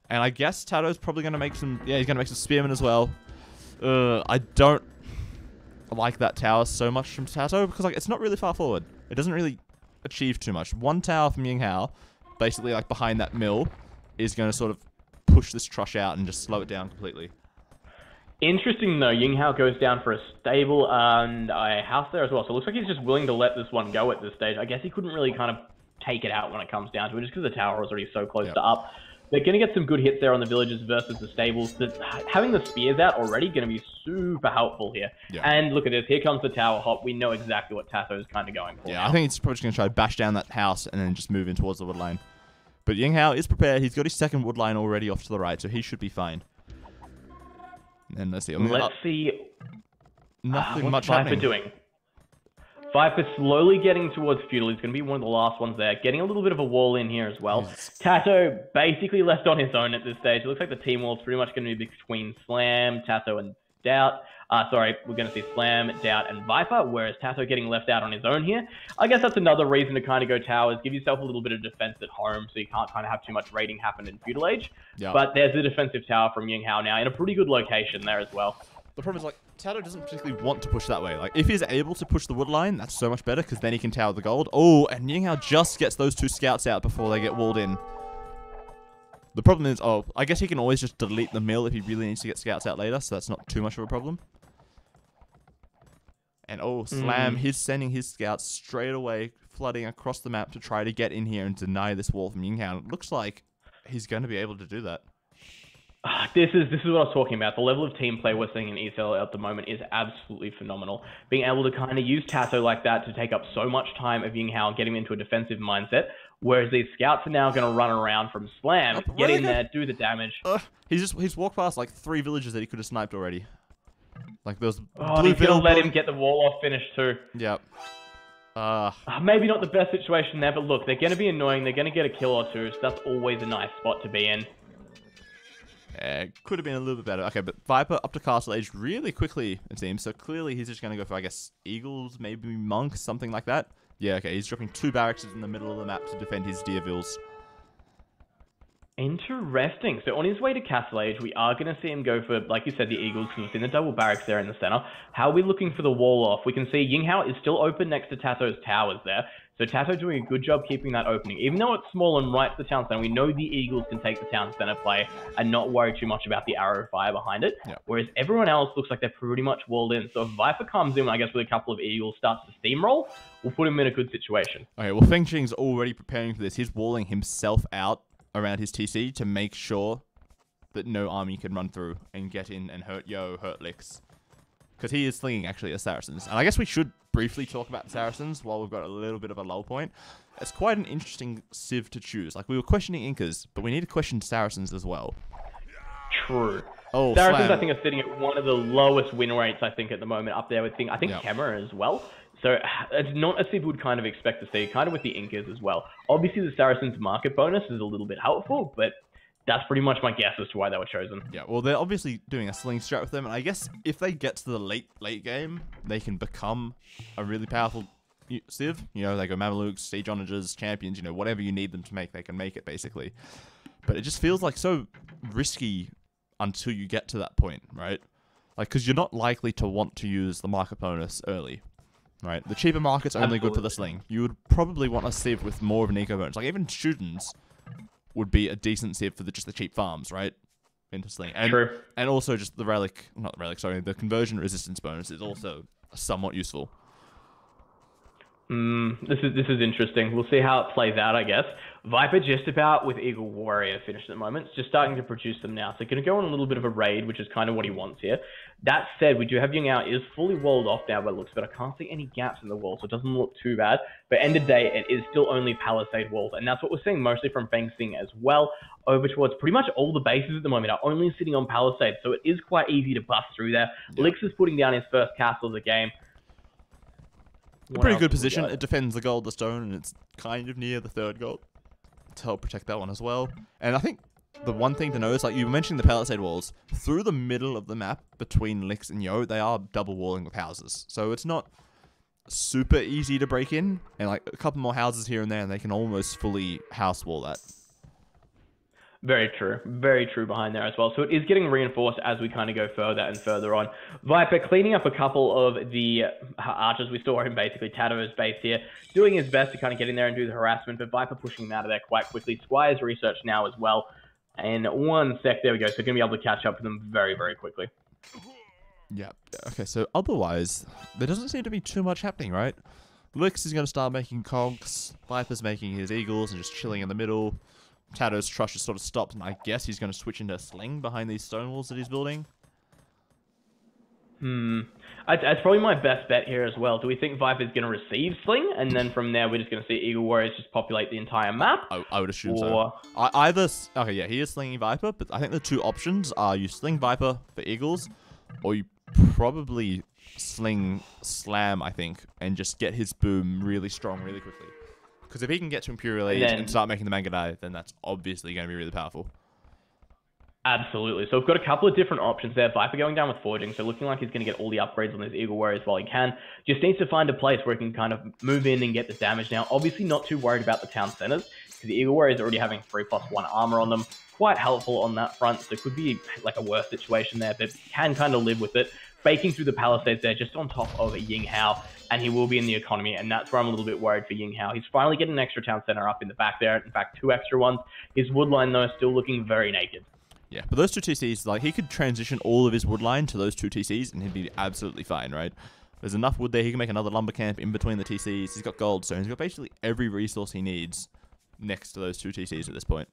And I guess Tato's probably going to make some... Yeah, he's going to make some spearmen as well. I don't like that tower so much from Tato because, like, it's not really far forward. It doesn't really achieve too much. One tower from Ying Hao, basically, like, behind that mill, is going to sort of push this trush out and just slow it down completely. Interesting, though, Ying Hao goes down for a stable and a house there as well. So it looks like he's just willing to let this one go at this stage. I guess he couldn't really kind of take it out when it comes down to it, just because the tower was already so close to up. They're going to get some good hits there on the villagers versus the stables. Having the spears out already going to be super helpful here. And look at this. Here comes the tower hop. We know exactly what Tato's kind of going for. I think he's probably just going to try to bash down that house and then just move in towards the wood line. But Ying Hao is prepared. He's got his second wood line already off to the right, so he should be fine. And let's see. Let's see. Nothing much Viper happening. doing? Viper slowly getting towards Feudal. He's going to be one of the last ones there. Getting a little bit of a wall in here as well. Tato basically left on his own at this stage. It looks like the team wall is pretty much going to be between Slam, Tato, and Doubt. Sorry, we're going to see Slam, Doubt, and Viper, whereas Tato getting left out on his own here. I guess that's another reason to kind of go towers. Give yourself a little bit of defense at home so you can't kind of have too much raiding happen in Feudal Age. But there's the defensive tower from Ying Hao now in a pretty good location there as well. The problem is, like, Tato doesn't particularly want to push that way. Like, if he's able to push the wood line, that's so much better, because then he can tower the gold. Oh, and Ying Hao just gets those 2 scouts out before they get walled in. The problem is, I guess he can always just delete the mill if he really needs to get scouts out later, so that's not too much of a problem. And, Slam, he's sending his scouts straight away, flooding across the map to try to get in here and deny this wall from Ying Hao. It looks like he's going to be able to do that. This is what I was talking about. The level of team play we're seeing in ECL at the moment is absolutely phenomenal. Being able to kind of use Tato like that to take up so much time of Ying Hao and get him into a defensive mindset, whereas these scouts are now going to run around from Slam, get in there, do the damage. He's walked past like 3 villages that he could have sniped already. Like those. He's going to let him get the wall off finish too. Yep. Maybe not the best situation there, but look, they're going to be annoying. They're going to get a kill or 2, so that's always a nice spot to be in. Could have been a little bit better. Okay, but Viper up to Castle Age really quickly, it seems. So clearly he's just going to go for, I guess, Eagles, maybe Monks, something like that. Yeah, okay, he's dropping 2 barracks in the middle of the map to defend his Deervilles. Interesting. So on his way to Castle Age, we are going to see him go for, like you said, the Eagles, because we've seen the double barracks there in the center. How are we looking for the wall off? We can see Ying Hao is still open next to Tato's towers there. So Tato doing a good job keeping that opening. Even though it's small and right to the town center, we know the Eagles can take the town center play and not worry too much about the arrow fire behind it. Whereas everyone else looks like they're pretty much walled in. So if Viper comes in, I guess, with a couple of Eagles, starts to steamroll, we'll put him in a good situation. Okay, well, Feng Qing's already preparing for this. He's walling himself out around his TC to make sure that no army can run through and get in and hurt Yo, hurt Lix. because he is slinging actually a Saracens. And I guess we should briefly talk about Saracens while we've got a little bit of a lull point. It's quite an interesting civ to choose. Like, we were questioning Incas, but we need to question Saracens as well. True. Oh, Saracens, Flam. I think, are sitting at one of the lowest win rates, I think, at the moment, up there with I think Hammer as well. So it's not a civ we would kind of expect to see, kind of with the Incas as well. Obviously, the Saracens market bonus is a little bit helpful, but that's pretty much my guess as to why they were chosen. Yeah, well, they're obviously doing a sling strat with them, and I guess if they get to the late game, they can become a really powerful civ. You know, they go Mamelukes, Siege Onagers, Champions, you know, whatever you need them to make, they can make it, basically. But it just feels like so risky until you get to that point, right? Like, because you're not likely to want to use the market bonus early, right? The cheaper market's only good for the sling. You would probably want a civ with more of an eco bonus. Like, even students would be a decent civ for just the cheap farms, right? Into sling. And, True. And also just the conversion resistance bonus is also somewhat useful. This is interesting. We'll see how it plays out, I guess. Viper just about with Eagle Warrior finished at the moment. It's just starting to produce them now. So going to go on a little bit of a raid, which is kind of what he wants here. That said, we do have Young Ao is fully walled off now by looks, but I can't see any gaps in the wall, so it doesn't look too bad. But end of day, it is still only palisade walls, and that's what we're seeing mostly from Feng Sing as well. Over towards pretty much all the bases at the moment are only sitting on palisades, so it is quite easy to bust through there. Yeah. Lix is putting down his first castle of the game. A pretty good position. It defends the gold, the stone, and it's kind of near the third gold to help protect that one as well. And I think the one thing to know is, like, you mentioned the palisade walls. Through the middle of the map between Lix and Yo, they are double walling with houses. So it's not super easy to break in. And, like, a couple more houses here and there, and they can almost fully house wall that. Very true behind there as well. So it is getting reinforced as we kind of go further and further on. Viper cleaning up a couple of the archers we saw him basically Tato's base here, doing his best to kind of get in there and do the harassment, but Viper pushing him out of there quite quickly. Squire's research now as well. And 1 sec, there we go. So going to be able to catch up to them very, very quickly. Yeah. Okay, so otherwise, there doesn't seem to be too much happening, right? Lix is going to start making conks. Viper's making his eagles and just chilling in the middle. Tato's trush has sort of stopped, and I guess he's going to switch into a sling behind these stone walls that he's building. That's probably my best bet here as well. Do we think Viper's going to receive sling, and then from there we're just going to see Eagle Warriors just populate the entire map? I would assume so. Okay, yeah, he is slinging Viper, but I think the two options are you sling Viper for eagles, or you probably sling Slam, I think, and just get his boom really strong really quickly. Because if he can get to Imperial Age and start making the Mangadai, then that's obviously going to be really powerful. Absolutely. So we've got a couple of different options there. Viper going down with Forging, so looking like he's going to get all the upgrades on his Eagle Warriors while he can. Just needs to find a place where he can kind of move in and get the damage now. Obviously not too worried about the town centers, because the Eagle Warriors are already having 3+1 armor on them. Quite helpful on that front, so it could be like a worse situation there, but can kind of live with it. Baking through the palisades there, just on top of Ying Hao, and he will be in the economy, and that's where I'm a little bit worried for Ying Hao. He's finally getting an extra town center up in the back there, in fact, 2 extra ones. His wood line, though, is still looking very naked. Yeah, but those 2 TCs, like, he could transition all of his wood line to those 2 TCs, and he'd be absolutely fine, right? There's enough wood there, he can make another lumber camp in between the TCs, he's got gold stone, he's got basically every resource he needs next to those 2 TCs at this point.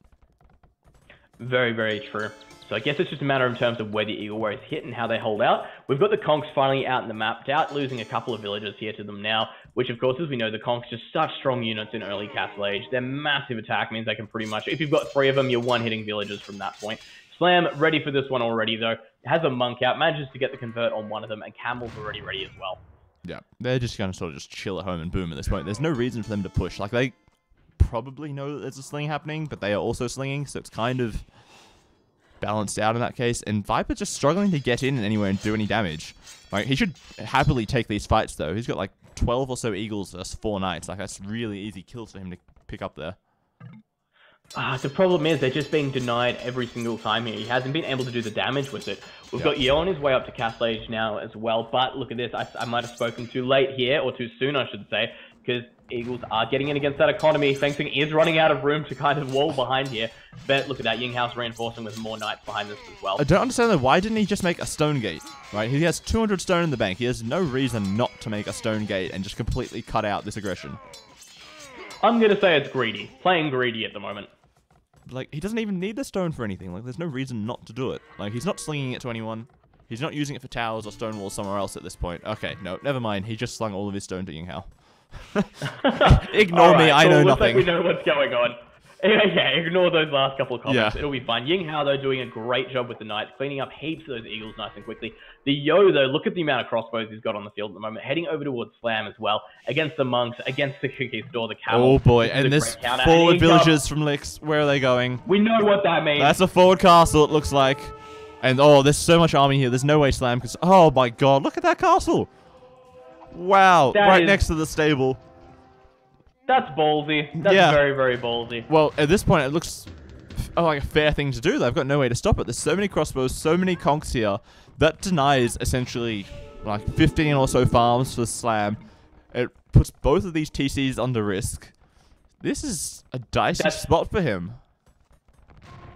Very, very true. So I guess it's just a matter in terms of where the Eagle Warriors hit and how they hold out. We've got the Conks finally out in the map, out losing a couple of villagers here to them now, which of course, as we know, the Conks just such strong units in early Castle Age. Their massive attack means they can pretty much, if you've got 3 of them, you're one-hitting villagers from that point. Slam ready for this one already though. Has a monk out, manages to get the convert on one of them, and Camel's already ready as well. Yeah, they're just going to sort of just chill at home and boom at this point. There's no reason for them to push. Like, they probably know that there's a sling happening, but they are also slinging, so it's kind of balanced out in that case. And Viper just struggling to get in anywhere and do any damage. Like, he should happily take these fights though. He's got like 12 or so eagles versus 4 knights. Like, that's really easy kills for him to pick up there. The problem is they're just being denied every single time here. He hasn't been able to do the damage with it. We've got Yo on his way up to Castle Age now as well, but look at this. I might have spoken too late here, or too soon I should say, because Eagles are getting in against that economy. Feng Sing is running out of room to kind of wall behind here, but look at that. Ying Hao's reinforcing with more knights behind this as well. I don't understand though, why didn't he just make a stone gate, right? He has 200 stone in the bank. He has no reason not to make a stone gate and just completely cut out this aggression. I'm going to say it's greedy. Playing greedy at the moment. Like, he doesn't even need the stone for anything. Like, there's no reason not to do it. Like, he's not slinging it to anyone. He's not using it for towers or stone walls somewhere else at this point. Okay, no, never mind. He just slung all of his stone to Yinghao. Ignore me, I know looks nothing. like we know what's going on. Yeah, ignore those last couple of comments. Yeah. It'll be fine. Yinghao, though, doing a great job with the knights, cleaning up heaps of those eagles nice and quickly. The Yo, though, look at the amount of crossbows he's got on the field at the moment, heading over towards Slam as well, against the monks, against the conquistador, the camel. Oh boy, and this forward villagers from Lix, where are they going? We know what that means. That's a forward castle, it looks like. And oh, there's so much army here, there's no way Slam can... Oh my god, look at that castle! Wow, right next to the stable. That's ballsy. That's very, very ballsy. Well, at this point, it looks like a fair thing to do. They've got no way to stop it. There's so many crossbows, so many conks here. That denies, essentially, like 15 or so farms for Slam. It puts both of these TCs under risk. This is a dicey spot for him.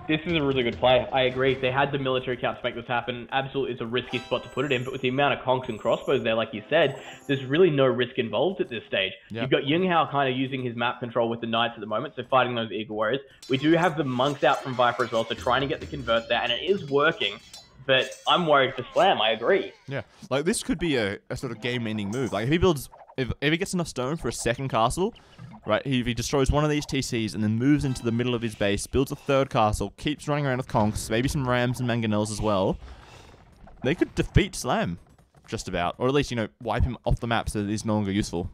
This is a really good play. I agree. They had the military count to make this happen. Absolutely, it's a risky spot to put it in, but with the amount of conks and crossbows there, like you said, there's really no risk involved at this stage. Yep. You've got Yinghao kind of using his map control with the knights at the moment, so fighting those eagle warriors. We do have the monks out from Viper as well, so trying to get the convert there, and it is working, but I'm worried for Slam, I agree. Yeah, like this could be a sort of game-ending move. Like if he builds, if he gets enough stone for a second castle, right, if he destroys one of these TCs and then moves into the middle of his base, builds a third castle, keeps running around with conks, maybe some rams and mangonels as well, they could defeat Slam, just about. Or at least, you know, wipe him off the map so that he's no longer useful.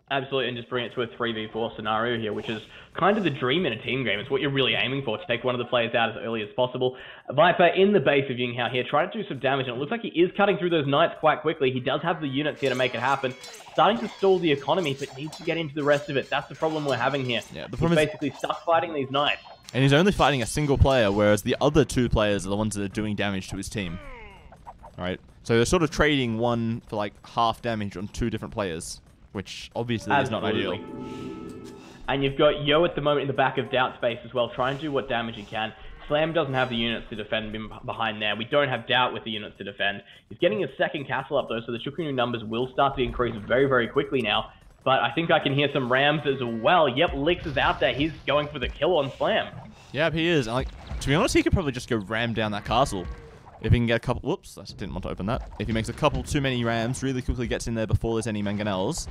Absolutely, and just bring it to a 3v4 scenario here, which is kind of the dream in a team game. It's what you're really aiming for, to take one of the players out as early as possible. Viper in the base of Yinghao here, trying to do some damage, and it looks like he is cutting through those knights quite quickly. He does have the units here to make it happen. Starting to stall the economy, but needs to get into the rest of it. That's the problem we're having here. Yeah, the problem is basically stuck fighting these knights. And he's only fighting a single player, whereas the other two players are the ones that are doing damage to his team. Alright, so they're sort of trading one for like half damage on two different players, which obviously is not ideal. And you've got Yo at the moment in the back of Doubt space as well, trying to do what damage he can. Slam doesn't have the units to defend him behind there. We don't have Doubt with the units to defend. He's getting his second castle up though, so the Shukunu numbers will start to increase very, very quickly now. But I think I can hear some rams as well. Yep, Lix is out there. He's going for the kill on Slam. Yep, he is. Like, to be honest, he could probably just go ram down that castle. If he can get a couple... Whoops, I didn't want to open that. If he makes a couple too many rams, really quickly gets in there before there's any mangonels,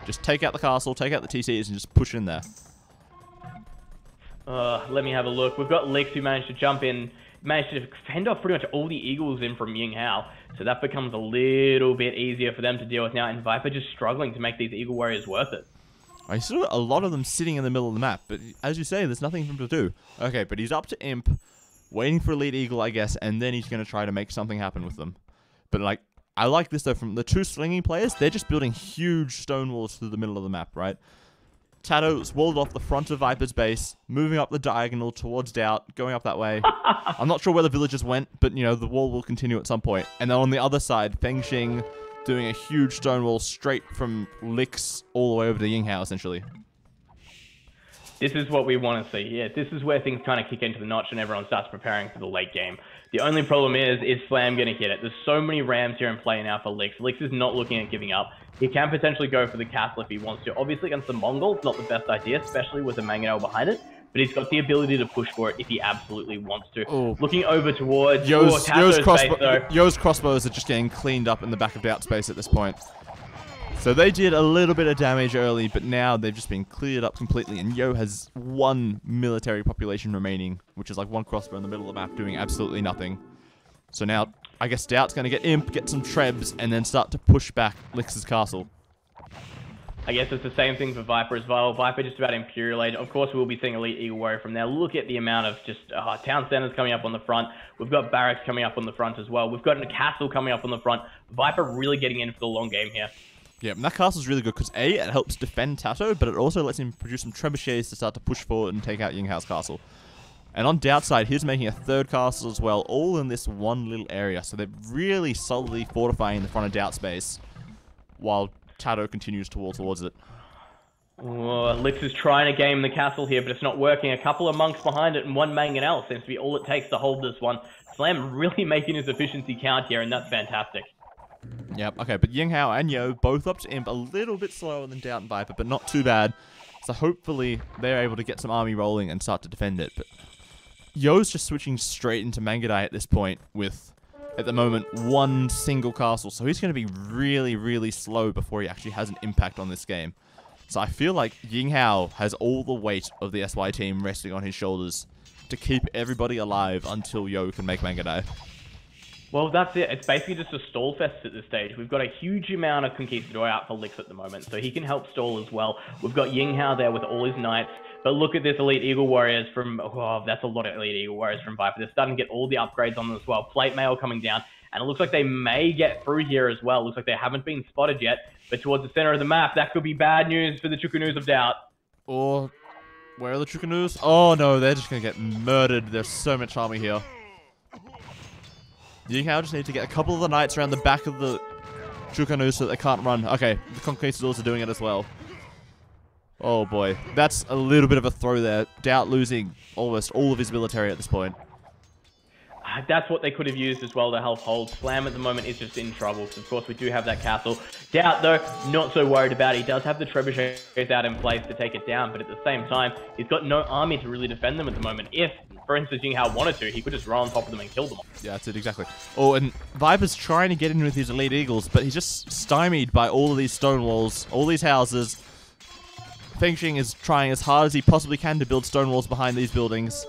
just take out the castle, take out the TCs, and just push in there. Let me have a look. We've got Lix who managed to jump in, managed to fend off pretty much all the eagles in from Yinghao. So that becomes a little bit easier for them to deal with now. And Viper just struggling to make these eagle warriors worth it. I saw a lot of them sitting in the middle of the map, but as you say, there's nothing for him to do. Okay, but he's up to Imp, waiting for Elite Eagle, I guess, and then he's going to try to make something happen with them. But, like, I like this, though, from the two slinging players, they're just building huge stone walls through the middle of the map, right? Tato's walled off the front of Viper's base, moving up the diagonal towards Doubt, going up that way. I'm not sure where the villagers went, but, you know, the wall will continue at some point. And then on the other side, Feng Xing doing a huge stone wall straight from Lix all the way over to Yinghao, essentially. This is what we want to see. Yeah, this is where things kind of kick into the notch and everyone starts preparing for the late game. The only problem is Slam going to hit it? There's so many rams here in play now for Lix. Lix is not looking at giving up. He can potentially go for the castle if he wants to. Obviously, against the Mongols, not the best idea, especially with a mangonel behind it. But he's got the ability to push for it if he absolutely wants to. Ooh. Looking over towards Yo's crossbows are just getting cleaned up in the back of Doubt space at this point. So they did a little bit of damage early, but now they've just been cleared up completely, and Yo has one military population remaining, which is like one crossbow in the middle of the map doing absolutely nothing. So now, I guess Doubt's going to get Imp, get some Trebs, and then start to push back Lix's castle. I guess it's the same thing for Viper as well. Viper just about Imperial Age. Of course, we'll be seeing Elite Eagle Warrior from there. Look at the amount of just town centers coming up on the front. We've got barracks coming up on the front as well. We've got a castle coming up on the front. Viper really getting in for the long game here. Yeah, and that castle's really good because A, it helps defend Tato, but it also lets him produce some trebuchets to start to push forward and take out Yinghao's castle. And on Doubt side, he's making a third castle as well, all in this one little area. So they're really solidly fortifying the front of Doubt space, while Tato continues to wall towards it. Oh, Lix is trying to game the castle here, but it's not working. A couple of monks behind it and one mangonel seems to be all it takes to hold this one. Slam really making his efficiency count here, and that's fantastic. Yep, okay, but Yinghao and Yo both up to Imp, a little bit slower than Doubt and Viper, but not too bad. So hopefully they're able to get some army rolling and start to defend it. But Yo's just switching straight into Mangadai at this point with at the moment, one single castle. So he's going to be really, really slow before he actually has an impact on this game. So I feel like Ying Hao has all the weight of the SY team resting on his shoulders to keep everybody alive until Yo can make Mangadai. Well, that's it. It's basically just a stall fest at this stage. We've got a huge amount of Conquistador out for Lix at the moment, so he can help stall as well. We've got Ying Hao there with all his knights, but look at this Elite Eagle Warriors from... Oh, that's a lot of Elite Eagle Warriors from Viper. They're starting to get all the upgrades on them as well. Plate mail coming down, and it looks like they may get through here as well. Looks like they haven't been spotted yet, but towards the center of the map, that could be bad news for the Chukunus of Doubt. Or... Where are the Chukunus? Oh no, they're just going to get murdered. There's so much army here. Ying Hao just need to get a couple of the knights around the back of the Chukunus so that they can't run. Okay, the Conquistadors are doing it as well. Oh boy, that's a little bit of a throw there. Doubt losing almost all of his military at this point. That's what they could have used as well to help hold. Slam at the moment is just in trouble. Of course, we do have that castle. Doubt, though, not so worried about it. He does have the trebuchets out in place to take it down, but at the same time, he's got no army to really defend them at the moment. If, for instance, Ying Hao wanted to, he could just run on top of them and kill them. Yeah, that's it, exactly. Oh, and Viper's trying to get in with his Elite Eagles, but he's just stymied by all of these stone walls, all these houses. Fengxing is trying as hard as he possibly can to build stone walls behind these buildings.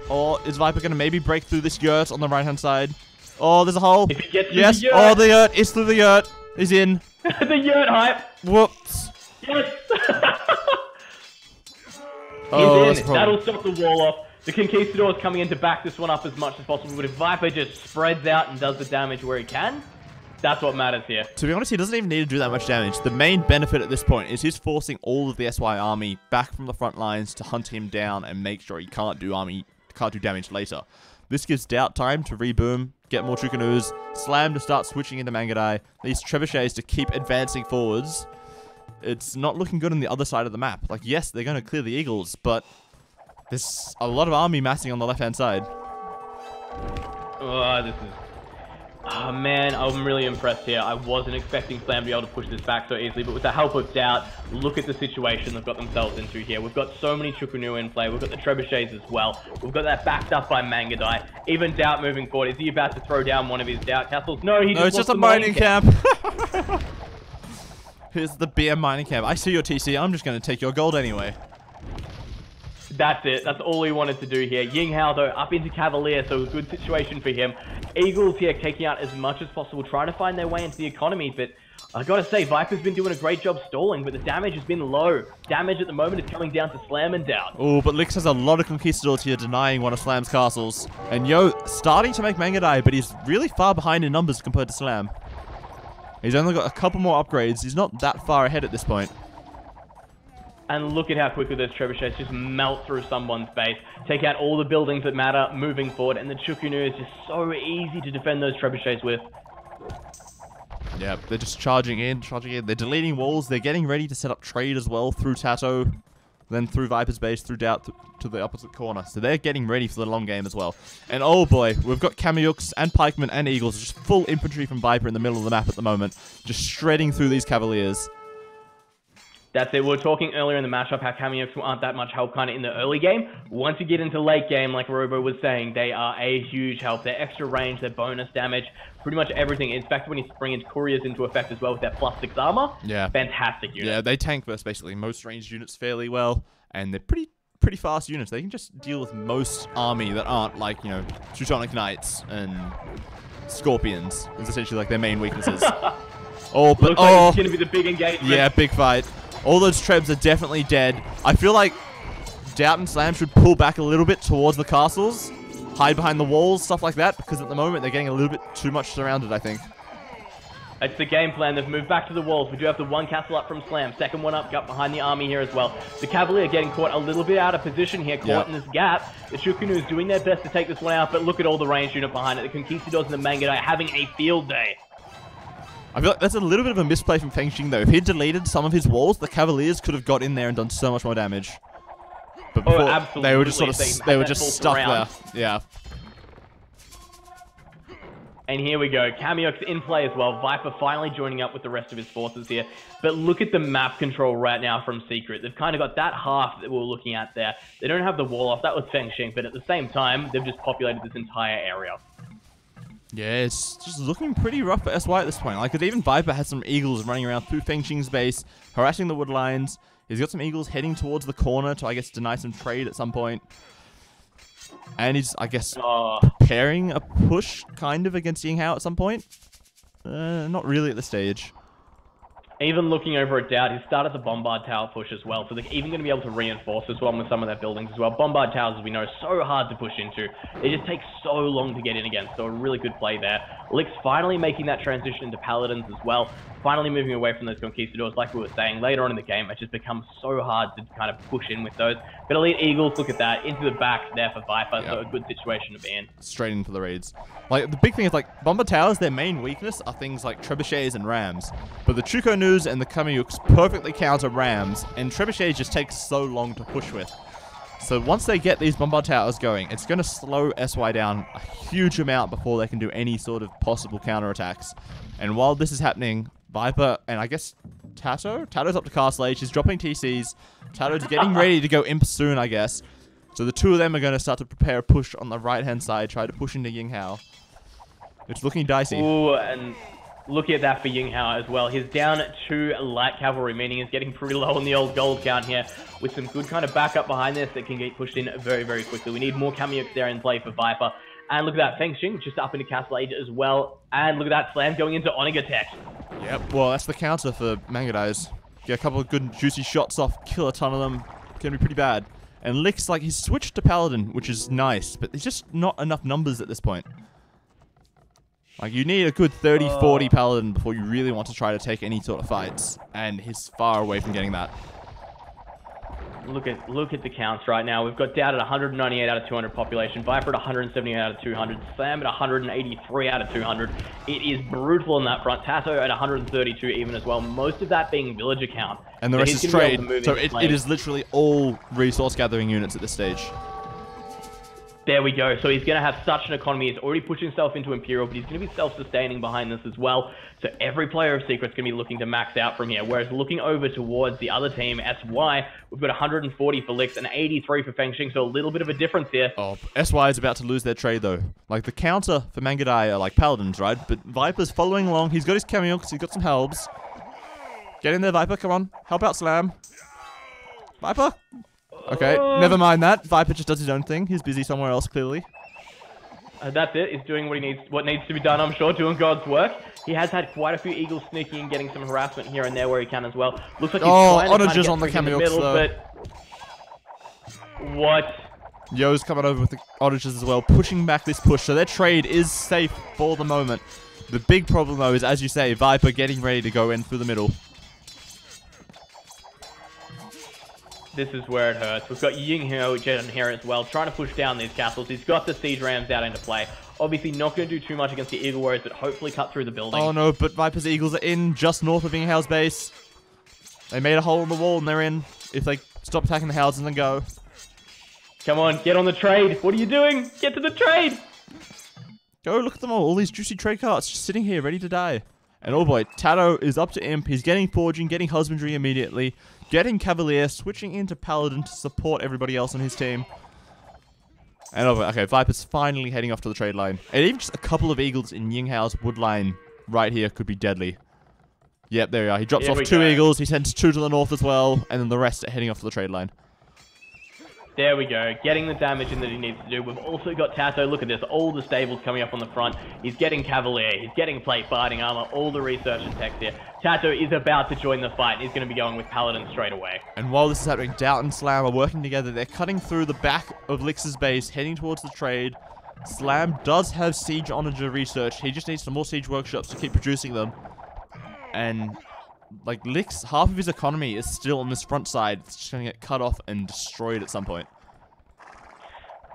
Or is Viper going to maybe break through this yurt on the right-hand side? Oh, there's a hole. If he gets through yes. the yurt. Oh, the yurt. It's through the yurt. He's in. The yurt hype. Whoops. Yes. Oh, He's in. That'll stop the wall off. The Conquistador is coming in to back this one up as much as possible, but if Viper just spreads out and does the damage where he can, that's what matters here. To be honest, he doesn't even need to do that much damage. The main benefit at this point is he's forcing all of the SY army back from the front lines to hunt him down and make sure he can't do damage later. This gives Doubt time to reboom, get more Chukunus, Slam to start switching into Mangadai, these trebuchets to keep advancing forwards. It's not looking good on the other side of the map. Like, yes, they're going to clear the Eagles, but there's a lot of army massing on the left-hand side. Oh, this is... Oh man, I'm really impressed here. I wasn't expecting Slam to be able to push this back so easily, but with the help of Doubt, look at the situation they've got themselves into here. We've got so many Chukunu in play. We've got the trebuchets as well. We've got that backed up by Mangadai. Even Doubt moving forward. Is he about to throw down one of his Doubt castles? No, it's just a mining camp. Here's the BM mining camp. I see your TC. I'm just going to take your gold anyway. That's it. That's all he wanted to do here. Ying Hao, though, up into Cavalier, so a good situation for him. Eagles here taking out as much as possible, trying to find their way into the economy, but I gotta say, Viper's been doing a great job stalling, but the damage has been low. Damage at the moment is coming down to Slam and Doubt. Oh, but Lix has a lot of Conquistadors here denying one of Slam's castles. And Yo starting to make Mangadai, but he's really far behind in numbers compared to Slam. He's only got a couple more upgrades. He's not that far ahead at this point. And look at how quickly those trebuchets just melt through someone's base, take out all the buildings that matter moving forward, and the Chukunu is just so easy to defend those trebuchets with. Yeah, they're just charging in. They're deleting walls. They're getting ready to set up trade as well through Tato, then through Viper's base, through Doubt to the opposite corner. So they're getting ready for the long game as well. And oh boy, we've got Kamiyuks and Pikemen and Eagles, just full infantry from Viper in the middle of the map at the moment, just shredding through these Cavaliers. That's it. We were talking earlier in the matchup how Kamiyuks aren't that much help kind of in the early game. Once you get into late game, like Robo was saying, they are a huge help. Their extra range, their bonus damage, pretty much everything. In fact, when you bring in couriers into effect as well with their +6 armor, yeah, fantastic unit. Yeah, they tank versus basically most ranged units fairly well, and they're pretty fast units. They can just deal with most army that aren't like, you know, Teutonic Knights and Scorpions. It's essentially like their main weaknesses. Oh, but looks like it's gonna be the big engagement. Yeah, big fight. All those trebs are definitely dead. I feel like Doubt and Slam should pull back a little bit towards the castles, hide behind the walls, stuff like that, because at the moment they're getting a little bit too much surrounded, I think. It's the game plan. They've moved back to the walls. We do have the one castle up from Slam. Second one up behind the army here as well. The Cavalier getting caught a little bit out of position here, caught in this gap. The Chukunu is doing their best to take this one out, but look at all the ranged unit behind it. The Conquistadors and the Mangadai having a field day. I feel like that's a little bit of a misplay from Fengxing though. If he'd deleted some of his walls, the Cavaliers could have got in there and done so much more damage. But before, absolutely. They were just stuck there. Yeah. And here we go. Kamiyuks in play as well. Viper finally joining up with the rest of his forces here. But look at the map control right now from Secret. They've kind of got that half that we were looking at there. They don't have the wall off. That was Fengxing. But at the same time, they've just populated this entire area. Yeah, it's just looking pretty rough for SY at this point. Like, 'cause even Viper has some eagles running around through Fengxing's base, harassing the wood lines. He's got some eagles heading towards the corner to, I guess, deny some trade at some point. And he's, I guess, preparing a push, kind of, against Yinghao at some point. Not really at this stage. Even looking over at Dowd, he started the Bombard Tower push as well, so they're even going to be able to reinforce this one with some of their buildings as well. Bombard Towers, as we know, are so hard to push into. They just take so long to get in against, so a really good play there. Lick's finally making that transition into Paladins as well, finally moving away from those Conquistadors, like we were saying. Later on in the game, it just becomes so hard to kind of push in with those. But Elite Eagles, look at that, into the back there for Viper, so a good situation to be in. Straight into the raids. Like, the big thing is, like, Bomber Towers, their main weakness are things like Trebuchets and Rams. But the Chuko News and the Kamiyuks perfectly counter Rams, and Trebuchets just take so long to push with. So once they get these Bombard Towers going, it's going to slow SY down a huge amount before they can do any sort of possible counterattacks. And while this is happening, Viper and I guess Tato's up to Castle Age. He's dropping TCs. Tato's getting ready to go Imp soon, I guess. So the two of them are going to start to prepare a push on the right-hand side, try to push into Yinghao. It's looking dicey. Ooh, and look at that for Yinghao as well. He's down 2 light cavalry, meaning he's getting pretty low on the old gold count here, with some good kind of backup behind this that can get pushed in very, very quickly. We need more Kamiyuks there in play for Viper. And look at that, Fengxing just up into Castle Age as well. And look at that slam going into Oniga Tech. Yep, well, that's the counter for Mangadais. Get a couple of good juicy shots off, kill a ton of them. Can be pretty bad. And Lick's, like, he's switched to Paladin, which is nice, but there's just not enough numbers at this point. Like, you need a good 30-40 Paladin before you really want to try to take any sort of fights. And he's far away from getting that. Look at the counts right now. We've got Dowd at 198 out of 200 population, Viper at 178 out of 200, Sam at 183 out of 200. It is brutal on that front. Tato at 132 even as well. Most of that being villager count. And the rest is trade. So it is literally all resource gathering units at this stage. There we go. So he's going to have such an economy. He's already pushed himself into Imperial, but he's going to be self-sustaining behind this as well. So every player of Secret's going to be looking to max out from here. Whereas looking over towards the other team, SY, we've got 140 for Licks and 83 for Fengxing. So a little bit of a difference here. Oh, SY is about to lose their trade, though. Like, the counter for Mangadai are like Paladins, right? But Viper's following along. He's got his Kamiyuks. He's got some helps. Get in there, Viper. Come on. Help out Slam. Viper? Okay, never mind that. Viper just does his own thing. He's busy somewhere else, clearly. That's it. He's doing what needs to be done, I'm sure, doing God's work. He has had quite a few Eagles sneaking and getting some harassment here and there where he can as well. Looks like he's trying to get on the Kamiyuks, though. But what? Yo's coming over with the Ottages as well, pushing back this push. So their trade is safe for the moment. The big problem, though, is, as you say, Viper getting ready to go in through the middle. This is where it hurts. We've got Yinghao down here as well, trying to push down these castles. He's got the siege rams out into play. Obviously not going to do too much against the Eagle Warriors, but hopefully cut through the building. Oh no, but Viper's Eagles are in just north of Yinghao's base. They made a hole in the wall and they're in. If they stop attacking the houses and go. Come on, get on the trade. What are you doing? Get to the trade. Go, look at them all these juicy trade carts just sitting here ready to die. And oh boy, Tato is up to Imp. He's getting Forging, getting Husbandry immediately. Getting Cavalier, switching into Paladin to support everybody else on his team. And oh, okay, Viper's finally heading off to the trade line. And even just a couple of Eagles in Yinghao's wood line right here could be deadly. Yep, there we are. He drops off 2 Eagles, he sends 2 to the north as well, and then the rest are heading off to the trade line. There we go, getting the damage in that he needs to do. We've also got Tato, look at this, all the stables coming up on the front. He's getting Cavalier, he's getting plate fighting armor, all the research and text here. Tato is about to join the fight, he's going to be going with Paladin straight away. And while this is happening, Doubt and Slam are working together. They're cutting through the back of Lix's base, heading towards the trade. Slam does have Siege Onager research, he just needs some more Siege Workshops to keep producing them. And like, Lix, half of his economy is still on this front side. It's just going to get cut off and destroyed at some point.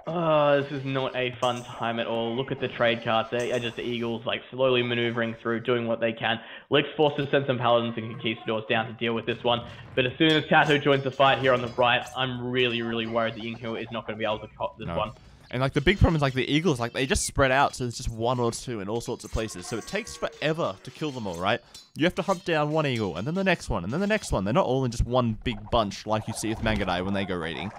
Oh, this is not a fun time at all. Look at the trade cards. They are just the Eagles, like, slowly maneuvering through, doing what they can. Lix forced to send some Paladins and Conquistadors down to deal with this one. But as soon as Tato joins the fight here on the right, I'm really, really worried that Yinghao is not going to be able to cop this one. And, like, the big problem is, like, the Eagles, like, they just spread out, so there's just 1 or 2 in all sorts of places. So it takes forever to kill them all, right? You have to hunt down 1 Eagle, and then the next one, and then the next one. They're not all in just one big bunch like you see with Mangadai when they go raiding.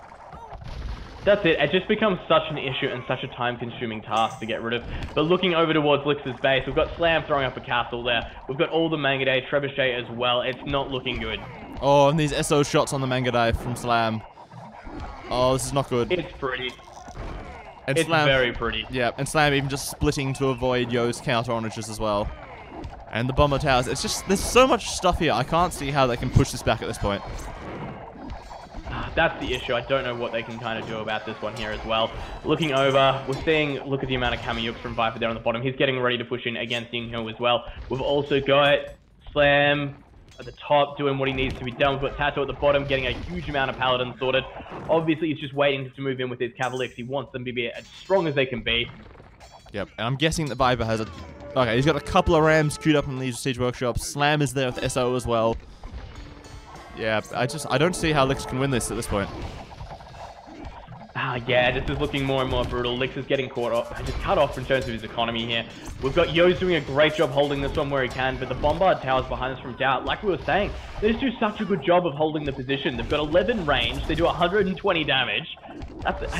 That's it. It just becomes such an issue and such a time-consuming task to get rid of. But looking over towards Lix's base, we've got Slam throwing up a castle there. We've got all the Mangudai, Trebuchet as well. It's not looking good. Oh, and these SO shots on the Mangudai from Slam. Oh, this is not good. It's pretty. And It's Slam, very pretty. yeah, and Slam even just splitting to avoid Yo's counter onages as well. And the bomber towers. It's just, there's so much stuff here. I can't see how they can push this back at this point. That's the issue. I don't know what they can kind of do about this one here as well. Looking over, we're seeing, look at the amount of Kamiyuks from Viper there on the bottom. He's getting ready to push in against Yinghill as well. We've also got Slam at the top doing what he needs to be done. We've got Tato at the bottom getting a huge amount of Paladins sorted. Obviously, he's just waiting to move in with his Cavaliers. He wants them to be as strong as they can be. Yep, and I'm guessing that Viper has a... Okay, he's got a couple of Rams queued up in these Siege Workshops. Slam is there with SO as well. Yeah, I don't see how Lix can win this at this point. Yeah, this is looking more and more brutal. Lix is getting caught off, just cut off in terms of his economy here. We've got Yo's doing a great job holding this one where he can, but the Bombard towers behind us from Doubt, like we were saying, they just do such a good job of holding the position. They've got 11 range, they do 120 damage.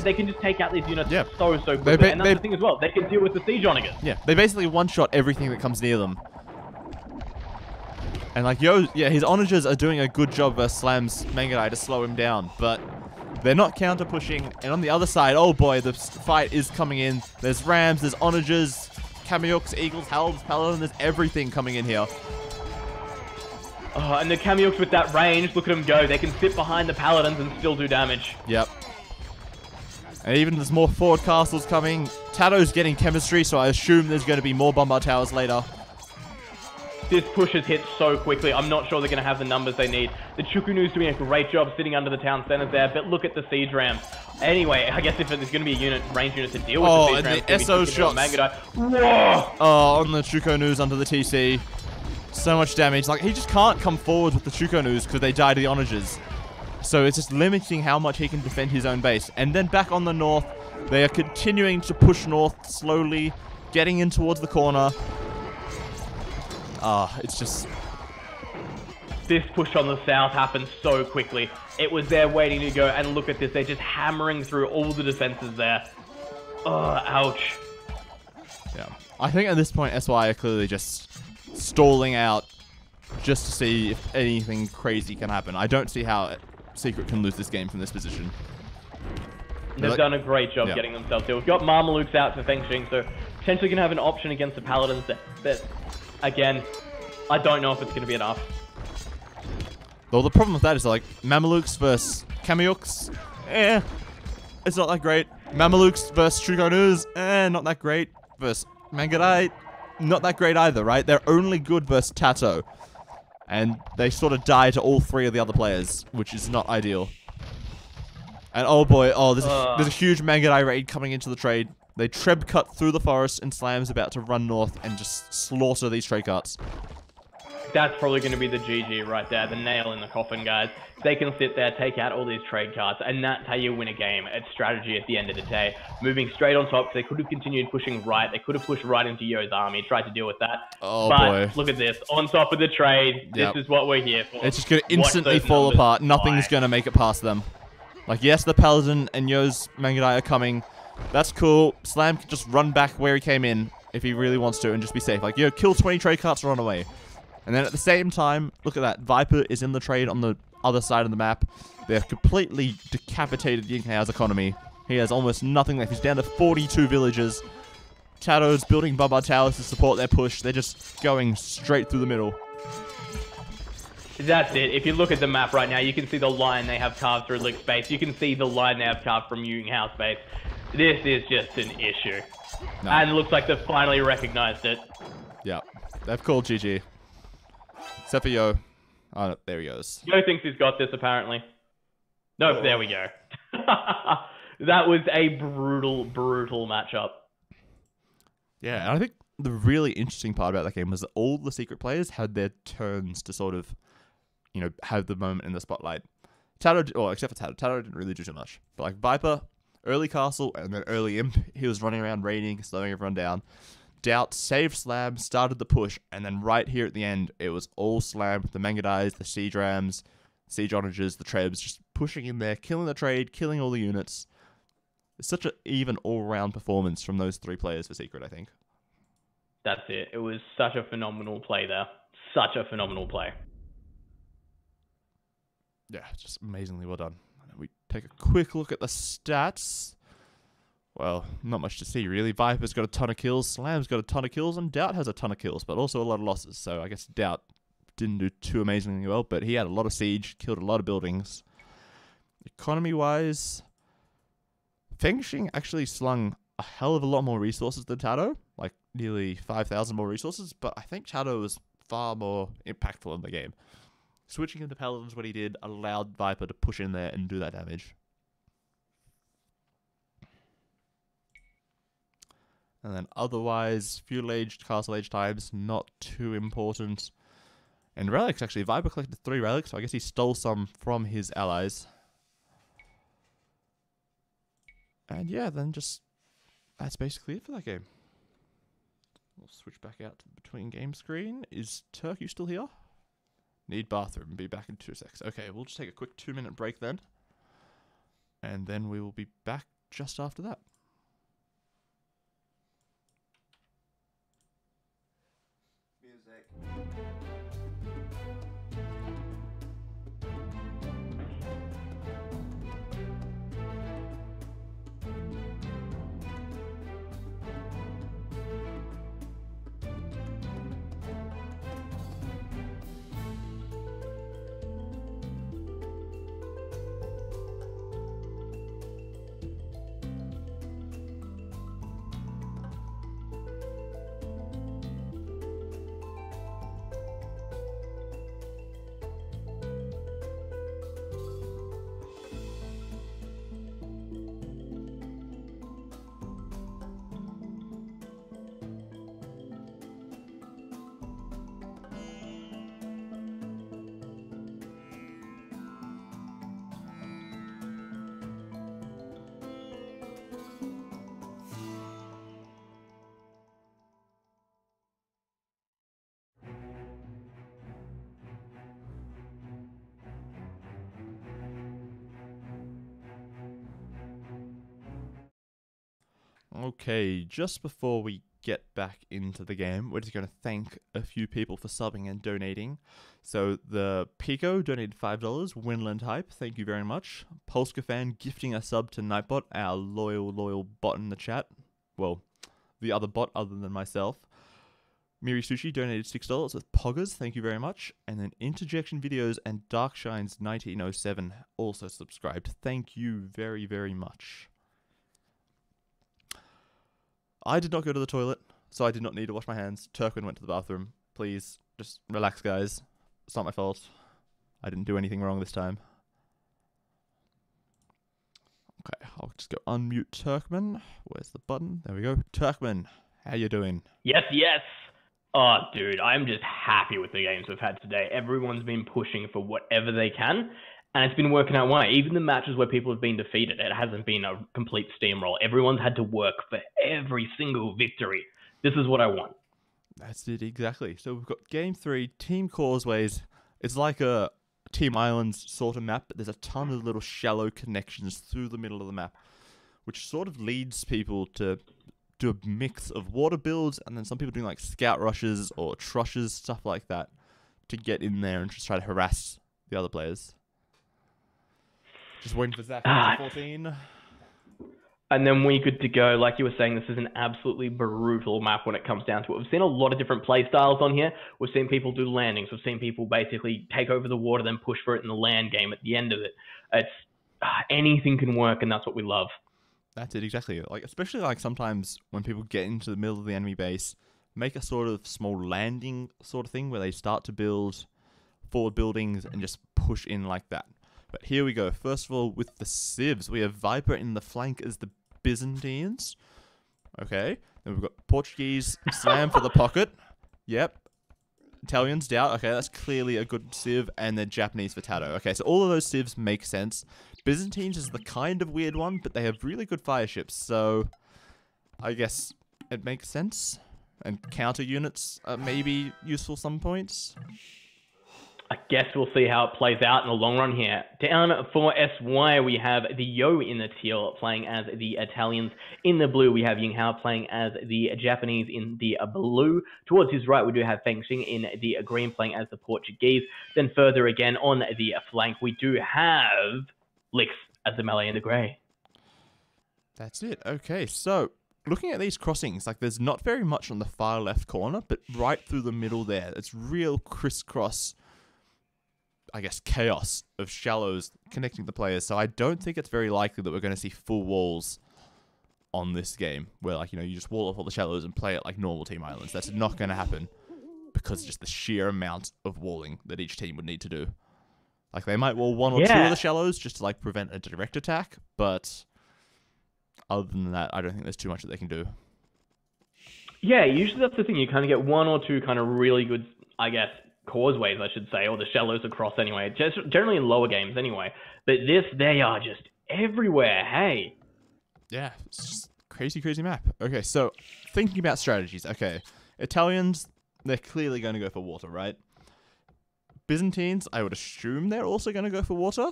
They can just take out these units so quickly, and that's the thing as well. They can deal with the siege onagers. Yeah, they basically one-shot everything that comes near them. And like Yo, yeah, his onagers are doing a good job versus Slam's Mangudai to slow him down, but they're not counter-pushing. And on the other side, oh boy, the fight is coming in. There's Rams, there's onagers, Kamiyuks, Eagles, Halbs, Paladin, there's everything coming in here. Oh, and the Kamiyuks with that range, look at them go. They can sit behind the Paladins and still do damage. Yep. And even there's more forward castles coming. Tato's getting chemistry, so I assume there's going to be more Bombard towers later. This push has hit so quickly. I'm not sure they're going to have the numbers they need. The Chukunu's doing a great job sitting under the town centers there, but look at the siege rams. Anyway, I guess if there's going to be a range unit to deal with the siege rams, and the SO shots. Whoa! Oh, on the Chukonus under the TC. So much damage. Like, he just can't come forward with the Chukonus because they die to the onagers. So it's just limiting how much he can defend his own base. And then back on the north, they are continuing to push north slowly, getting in towards the corner. It's just... This push on the south happened so quickly. It was there waiting to go, and look at this. They're just hammering through all the defenses there. Oh, ouch. Yeah. I think at this point, SY are clearly just stalling out just to see if anything crazy can happen. I don't see how Secret can lose this game from this position. They've done a great job getting themselves here. We've got Marmalukes out for Feng Xing, so potentially going to have an option against the Paladins that again, I don't know if it's going to be enough. Well, the problem with that is, like, Mamelukes versus Kamiyuks, it's not that great. Mamelukes versus Chukonus, not that great. Versus Mangudai, not that great either, right? They're only good versus Tato. And they sort of die to all three of the other players, which is not ideal. And oh boy, there's a huge Mangudai raid coming into the trade. They treb cut through the forest, and Slam's about to run north and just slaughter these trade carts. That's probably going to be the GG right there, the nail in the coffin, guys. They can sit there, take out all these trade carts, and that's how you win a game. It's strategy at the end of the day. Moving straight on top, they could have continued pushing right. They could have pushed right into Yo's army, tried to deal with that. Oh, but boy. Look at this. On top of the trade, this is what we're here for. It's just going to instantly fall apart. Nothing's going to make it past them. Like, yes, the Paladin and Yo's Mangudai are coming. That's cool. Slam can just run back where he came in if he really wants to and just be safe. Like, Yo, kill 20 trade carts and run away. And then at the same time, look at that. Viper is in the trade on the other side of the map. They've completely decapitated Yinghao's economy. He has almost nothing left. He's down to 42 villages. Tato's building Bombard towers to support their push. They're just going straight through the middle. That's it. If you look at the map right now, you can see the line they have carved through Lick's base. You can see the line they have carved from Yinghao's base. This is just an issue. No. And it looks like they've finally recognized it. Yeah. They've called GG. Except for Yo. Oh, there he goes. Yo thinks he's got this, apparently. No, there we go. That was a brutal, brutal matchup. Yeah, and I think the really interesting part about that game was that all the secret players had their turns to sort of, you know, have the moment in the spotlight. Tato, or except for Tato. Tato didn't really do too much. But like Viper, early castle, and then early imp, he was running around raiding, slowing everyone down. Doubt saved Slam, started the push, and then right here at the end, it was all Slam with the Mangudais, the Siege Rams, Siege Onagers, the Trebs, just pushing in there, killing the trade, killing all the units. It's such an even all-round performance from those 3 players for Secret, I think. That's it. It was such a phenomenal play there. Such a phenomenal play. Yeah, just amazingly well done. We take a quick look at the stats. Well, not much to see, really. Viper's got a ton of kills, Slam's got a ton of kills, and Doubt has a ton of kills, but also a lot of losses. So I guess Doubt didn't do too amazingly well, but he had a lot of siege, killed a lot of buildings. Economy-wise, Fengxing actually slung a hell of a lot more resources than Tato, like nearly 5,000 more resources, but I think Tato was far more impactful in the game. Switching into Paladins, what he did, allowed Viper to push in there and do that damage. And then otherwise, Feudal Age, Castle Age times, not too important. And relics, actually, Viper collected 3 relics, so I guess he stole some from his allies. And yeah, then just, that's basically it for that game. We'll switch back out to the between game screen. Is Turk, you still here? Need bathroom. Be back in 2 seconds. Okay, we'll just take a quick 2-minute break then. And then we will be back just after that. Music. Okay, just before we get back into the game, we're just going to thank a few people for subbing and donating. So the Pico donated $5, Winland Hype, thank you very much. Polska Fan gifting a sub to Nightbot, our loyal bot in the chat. Well, the other bot other than myself. Miri Sushi donated $6 with Poggers, thank you very much. And then Interjection Videos and Darkshines 1907 also subscribed. Thank you very, very much. I did not go to the toilet, so I did not need to wash my hands. Turkwin went to the bathroom. Please, just relax, guys. It's not my fault. I didn't do anything wrong this time. Okay, I'll just go unmute Turkman. Where's the button? There we go. Turkman, how you doing? Yes, yes. Oh, dude, I'm just happy with the games we've had today. Everyone's been pushing for whatever they can, and it's been working out well. Even the matches where people have been defeated, it hasn't been a complete steamroll. Everyone's had to work for every single victory. This is what I want. That's it, exactly. So we've got Game 3, Team Causeways. It's like a Team Islands sort of map, but there's a ton of little shallow connections through the middle of the map, which sort of leads people to do a mix of water builds, and then some people doing like scout rushes or trushes, stuff like that, to get in there and just try to harass the other players. Just waiting for Zach to 14. And then we good to go. Like you were saying, this is an absolutely brutal map when it comes down to it. We've seen a lot of different play styles on here. We've seen people do landings. We've seen people basically take over the water, then push for it in the land game at the end of it. It's anything can work, and that's what we love. That's it, exactly. Like, especially like sometimes when people get into the middle of the enemy base, make a sort of small landing sort of thing where they start to build forward buildings and just push in like that. But here we go. First of all, with the civs, we have Viper in the flank as the Byzantines. Okay. Then we've got Portuguese, Slam for the pocket. Yep. Italians, Doubt. Okay, that's clearly a good civ. And then Japanese for Tato. Okay, so all of those civs make sense. Byzantines is the kind of weird one, but they have really good fire ships. So I guess it makes sense. And counter units are maybe useful some points. I guess we'll see how it plays out in the long run here. Down for SY, we have the Yo in the teal playing as the Italians. In the blue, we have Ying Hao playing as the Japanese in the blue. Towards his right, we do have Feng Xing in the green playing as the Portuguese. Then further again on the flank, we do have Lix as the melee in the grey. That's it. Okay, so looking at these crossings, like there's not very much on the far left corner, but right through the middle there, it's real crisscross, I guess, chaos of shallows connecting the players. So I don't think it's very likely that we're going to see full walls on this game, where like, you know, you just wall off all the shallows and play it like normal team islands. That's not going to happen because just the sheer amount of walling that each team would need to do. Like they might wall one or two of the shallows just to like prevent a direct attack, but other than that, I don't think there's too much that they can do. Yeah, usually that's the thing. You kind of get one or two kind of really good, I guess, causeways, I should say, or the shallows across anyway. Just generally in lower games anyway. But this, they are just everywhere. Hey. Yeah, it's just crazy, crazy map. Okay, so thinking about strategies. Okay, Italians, they're clearly going to go for water, right? Byzantines, I would assume they're also going to go for water.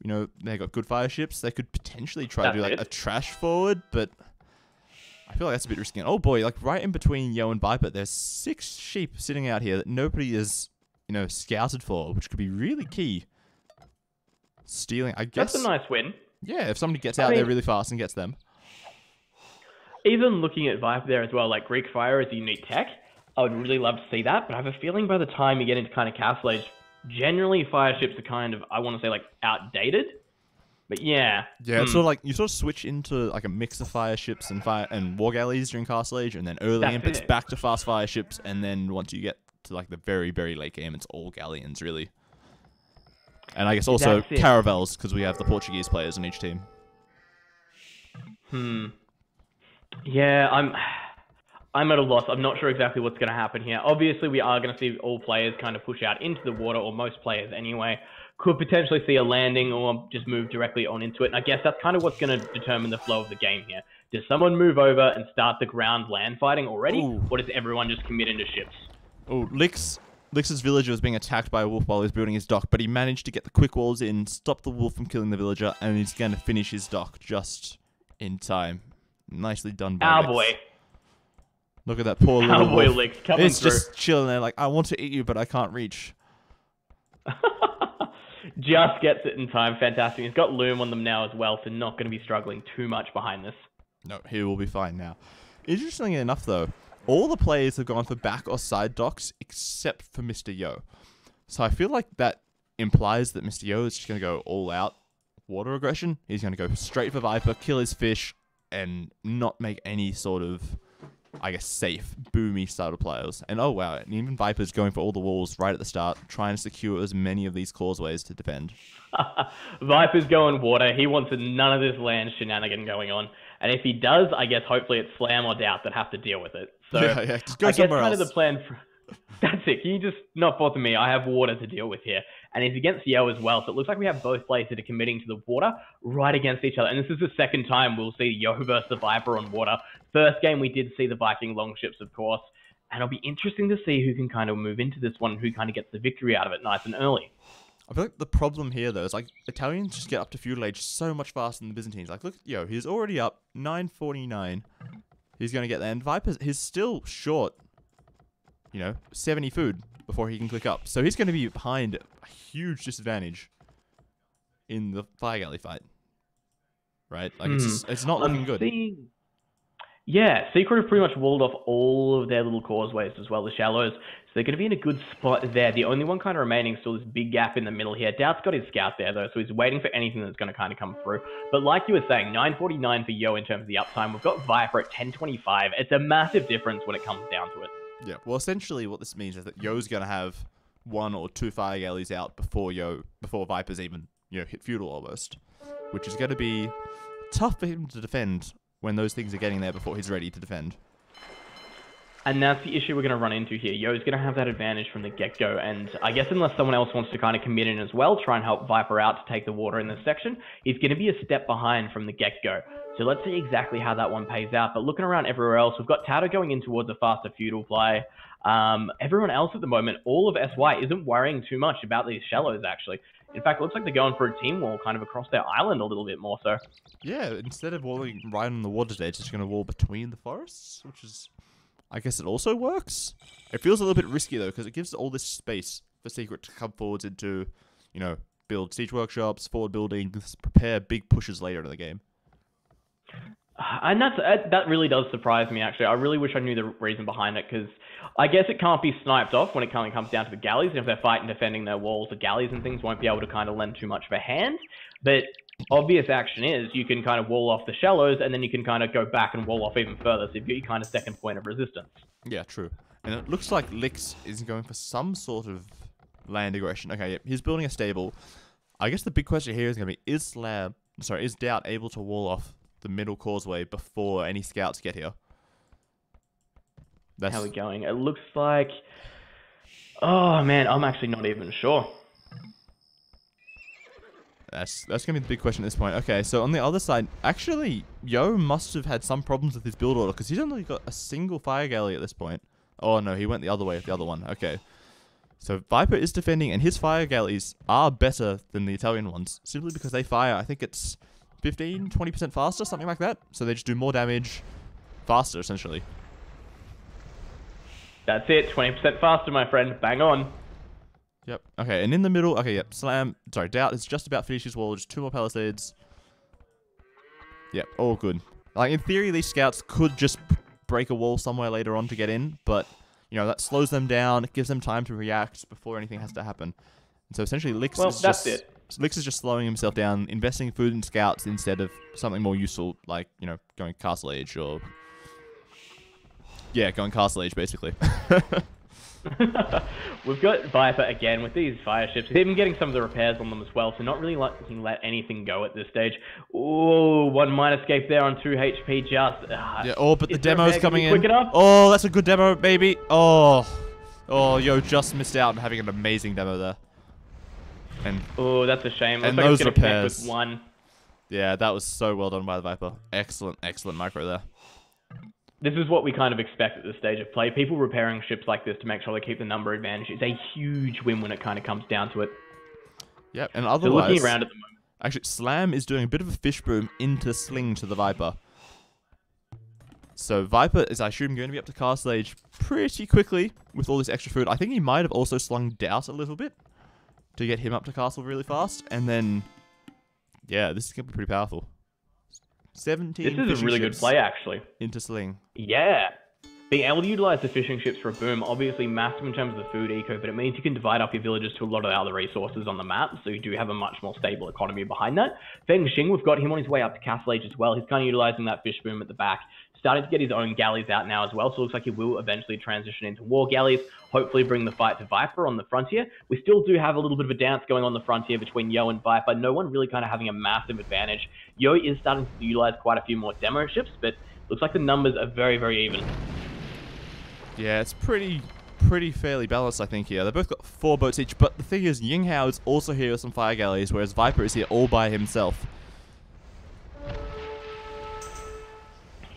You know, they got good fire ships. They could potentially try to do like a trash forward, but I feel like that's a bit risky. And oh boy, like right in between Yo and Viper, there's 6 sheep sitting out here that nobody is, you know, scouted for, which could be really key. Stealing, I guess. That's a nice win. Yeah, if somebody gets out there really fast and gets them. Even looking at Viper there as well, like Greek Fire is a unique tech. I would really love to see that, but I have a feeling by the time you get into kind of Castle Age, generally fire ships are kind of, I want to say, like outdated. But yeah. Yeah, it's sort of like you sort of switch into like a mix of fire ships and war galleys during Castle Age, and then early imp it's back to fast fire ships, and then once you get to like the very, very late game, it's all galleons really. And I guess also caravels, because we have the Portuguese players on each team. Yeah, I'm at a loss. I'm not sure exactly what's going to happen here. Obviously, we are going to see all players kind of push out into the water, or most players anyway. Could potentially see a landing or just move directly on into it. And I guess that's kind of what's going to determine the flow of the game here. Does someone move over and start the ground land fighting already? Ooh. Or does everyone just commit into ships? Oh, Lix's villager was being attacked by a wolf while he was building his dock, but he managed to get the quick walls in, stop the wolf from killing the villager, and he's going to finish his dock just in time. Nicely done by Lix. Boy. Look at that poor little wolf. Lix coming it's through. Just chilling there like, I want to eat you, but I can't reach. Just gets it in time. Fantastic. He's got Loom on them now as well, so not going to be struggling too much behind this. No, he will be fine now. Interestingly enough, though, all the players have gone for back or side docks except for Mr. Yo. So I feel like that implies that Mr. Yo is just going to go all out water aggression. He's going to go straight for Viper, kill his fish, and not make any sort of, I guess, safe, boomy style of players. And oh wow, and even Viper's going for all the walls right at the start, trying to secure as many of these causeways to defend. Viper's going water. He wants none of this land shenanigan going on. And if he does, I guess hopefully it's Slam or Doubt that have to deal with it. So yeah, just go somewhere else. Kind of the plan for... That's it. Can you just not bother me? I have water to deal with here. And he's against Yo as well. So it looks like we have both players that are committing to the water right against each other. And this is the second time we'll see Yo versus the Viper on water. First game, we did see the Viking longships, of course. And it'll be interesting to see who can kind of move into this one and who kind of gets the victory out of it nice and early. I feel like the problem here, though, is like Italians just get up to Feudal Age so much faster than the Byzantines. Like, look, Yo, he's already up 949. He's going to get there. And he's still short, 70 food before he can click up. So he's going to be behind a huge disadvantage in the fire galley fight. Right? Like, it's not looking good. Yeah, Secret have pretty much walled off all of their little causeways as well, the shallows. So they're going to be in a good spot there. The only one kind of remaining is still this big gap in the middle here. Doubt's got his scout there, though, so he's waiting for anything that's going to kind of come through. But like you were saying, 949 for Yo in terms of the uptime. We've got Viper at 1025. It's a massive difference when it comes down to it. Yeah, well, essentially what this means is that Yo's going to have 1 or 2 fire galleys out before Viper's even, hit Feudal almost. Which is going to be tough for him to defend when those things are getting there before he's ready to defend. And that's the issue we're going to run into here. Yo's going to have that advantage from the get-go, and I guess unless someone else wants to kind of commit in as well, try and help Viper out to take the water in this section, he's going to be a step behind from the get-go. So let's see exactly how that one pays out. But looking around everywhere else, we've got Tato going in towards a faster Feudal play. Everyone else at the moment, all of SY, isn't worrying too much about these shallows, actually. In fact, it looks like they're going for a team wall kind of across their island a little bit more so. Yeah, instead of walling right on the water today, it's just going to wall between the forests, which is... I guess it also works. It feels a little bit risky, though, because it gives all this space for Secret to come forwards into, you know, build siege workshops, forward buildings, prepare big pushes later in the game. And that really does surprise me, actually. I really wish I knew the reason behind it, because I guess it can't be sniped off when it kind of comes down to the galleys. And if they're fighting, defending their walls, the galleys and things won't be able to kind of lend too much of a hand. But obvious action is you can kind of wall off the shallows, and then you can kind of go back and wall off even further. So you've got your kind of second point of resistance. Yeah, true. And it looks like Lix is going for some sort of land aggression. Okay, yeah, he's building a stable. I guess the big question here is going to be, is Doubt able to wall off the middle causeway before any scouts get here? How are we going? It looks like... Oh, man, I'm actually not even sure. That's going to be the big question at this point. Okay, so on the other side, actually, Yo must have had some problems with his build order, because he's only got a single fire galley at this point. Oh, no, he went the other way with the other one. Okay. So Viper is defending, and his fire galleys are better than the Italian ones, simply because they fire, I think it's 15, 20% faster, something like that. So they just do more damage faster, essentially. That's it, 20% faster, my friend. Bang on. Yep. Okay, and in the middle, okay, yep, Doubt is just about finished his wall, just 2 more palisades. Yep, all good. Like, in theory, these scouts could just break a wall somewhere later on to get in, but, you know, that slows them down, it gives them time to react before anything has to happen. And so essentially, Lix is just slowing himself down, investing food in scouts instead of something more useful, like, you know, going Castle Age or... Yeah, going Castle Age, basically. We've got Viper again with these fire ships. He's even getting some of the repairs on them as well, so not really let anything go at this stage. Ooh, 1 minor escape there on 2 HP just. Yeah, oh, but the demo's coming in. Quick enough? Oh, that's a good demo, baby. Oh, Yo just missed out on having an amazing demo there. And oh, that's a shame. And looks those like it's gonna repairs. connect with 1. Yeah, that was so well done by the Viper. Excellent, excellent micro there. This is what we kind of expect at this stage of play. People repairing ships like this to make sure they keep the number advantage. It's a huge win when it kind of comes down to it. Yep, and otherwise... So looking around at the moment. Actually, Slam is doing a bit of a fish boom into Sling to the Viper. So Viper is, I assume, going to be up to Castle Age pretty quickly with all this extra food. I think he might have also slung Doubt a little bit to get him up to Castle really fast. And then, yeah, this is going to be pretty powerful. 17 This is a really good play, actually. Into Sling. Yeah. Being able to utilize the fishing ships for a boom, obviously massive in terms of the food eco, but it means you can divide up your villages to a lot of the other resources on the map, so you do have a much more stable economy behind that. Feng Xing, we've got him on his way up to Castle Age as well. He's kind of utilizing that fish boom at the back. Starting to get his own galleys out now as well, so it looks like he will eventually transition into war galleys, hopefully bring the fight to Viper on the frontier. We still do have a little bit of a dance going on the frontier between Yo and Viper, no one really kind of having a massive advantage. Yo is starting to utilize quite a few more demo ships, but looks like the numbers are very, very even. Yeah, it's pretty fairly balanced, I think, here. They've both got 4 boats each, but the thing is, Yinghao is also here with some fire galleys, whereas Viper is here all by himself.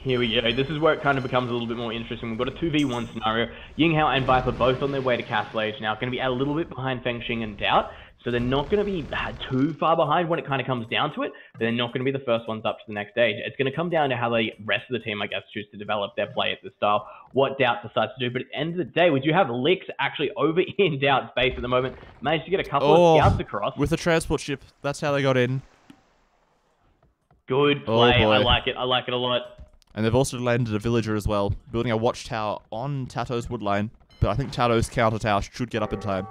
Here we go. This is where it kind of becomes a little bit more interesting. We've got a 2v1 scenario. Yinghao and Viper both on their way to Castle Age now. Going to be a little bit behind Feng Xing and Doubt. So they're not going to be too far behind when it kind of comes down to it. But they're not going to be the first ones up to the next stage. It's going to come down to how the rest of the team, I guess, choose to develop their play at this style. What Doubt decides to do. But at the end of the day, we do have Lix actually over in Doubt's base at the moment. Managed to get a couple of scouts across. With a transport ship. That's how they got in. Good play. I like it. I like it a lot. And they've also landed a villager as well, building a watchtower on Tato's woodline. But I think Tato's counter tower should get up in time.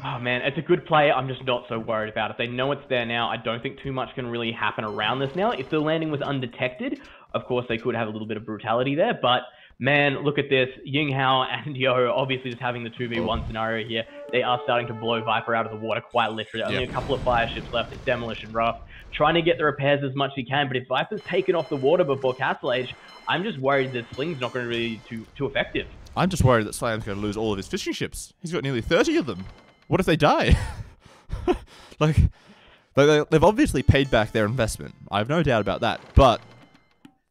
Oh man, it's a good play. I'm just not so worried about it. They know it's there now. I don't think too much can really happen around this now. If the landing was undetected, of course they could have a little bit of brutality there, but Man, look at this. Yinghao and Yo obviously just having the 2v1 scenario here. They are starting to blow Viper out of the water quite literally. Only a couple of fire ships left. It's Demolition Raft. Trying to get the repairs as much as he can, but if Viper's taken off the water before Castle Age, I'm just worried that Sling's not going to really be too effective. I'm just worried that Slam's going to lose all of his fishing ships. He's got nearly 30 of them. What if they die? like, they've obviously paid back their investment. I have no doubt about that. But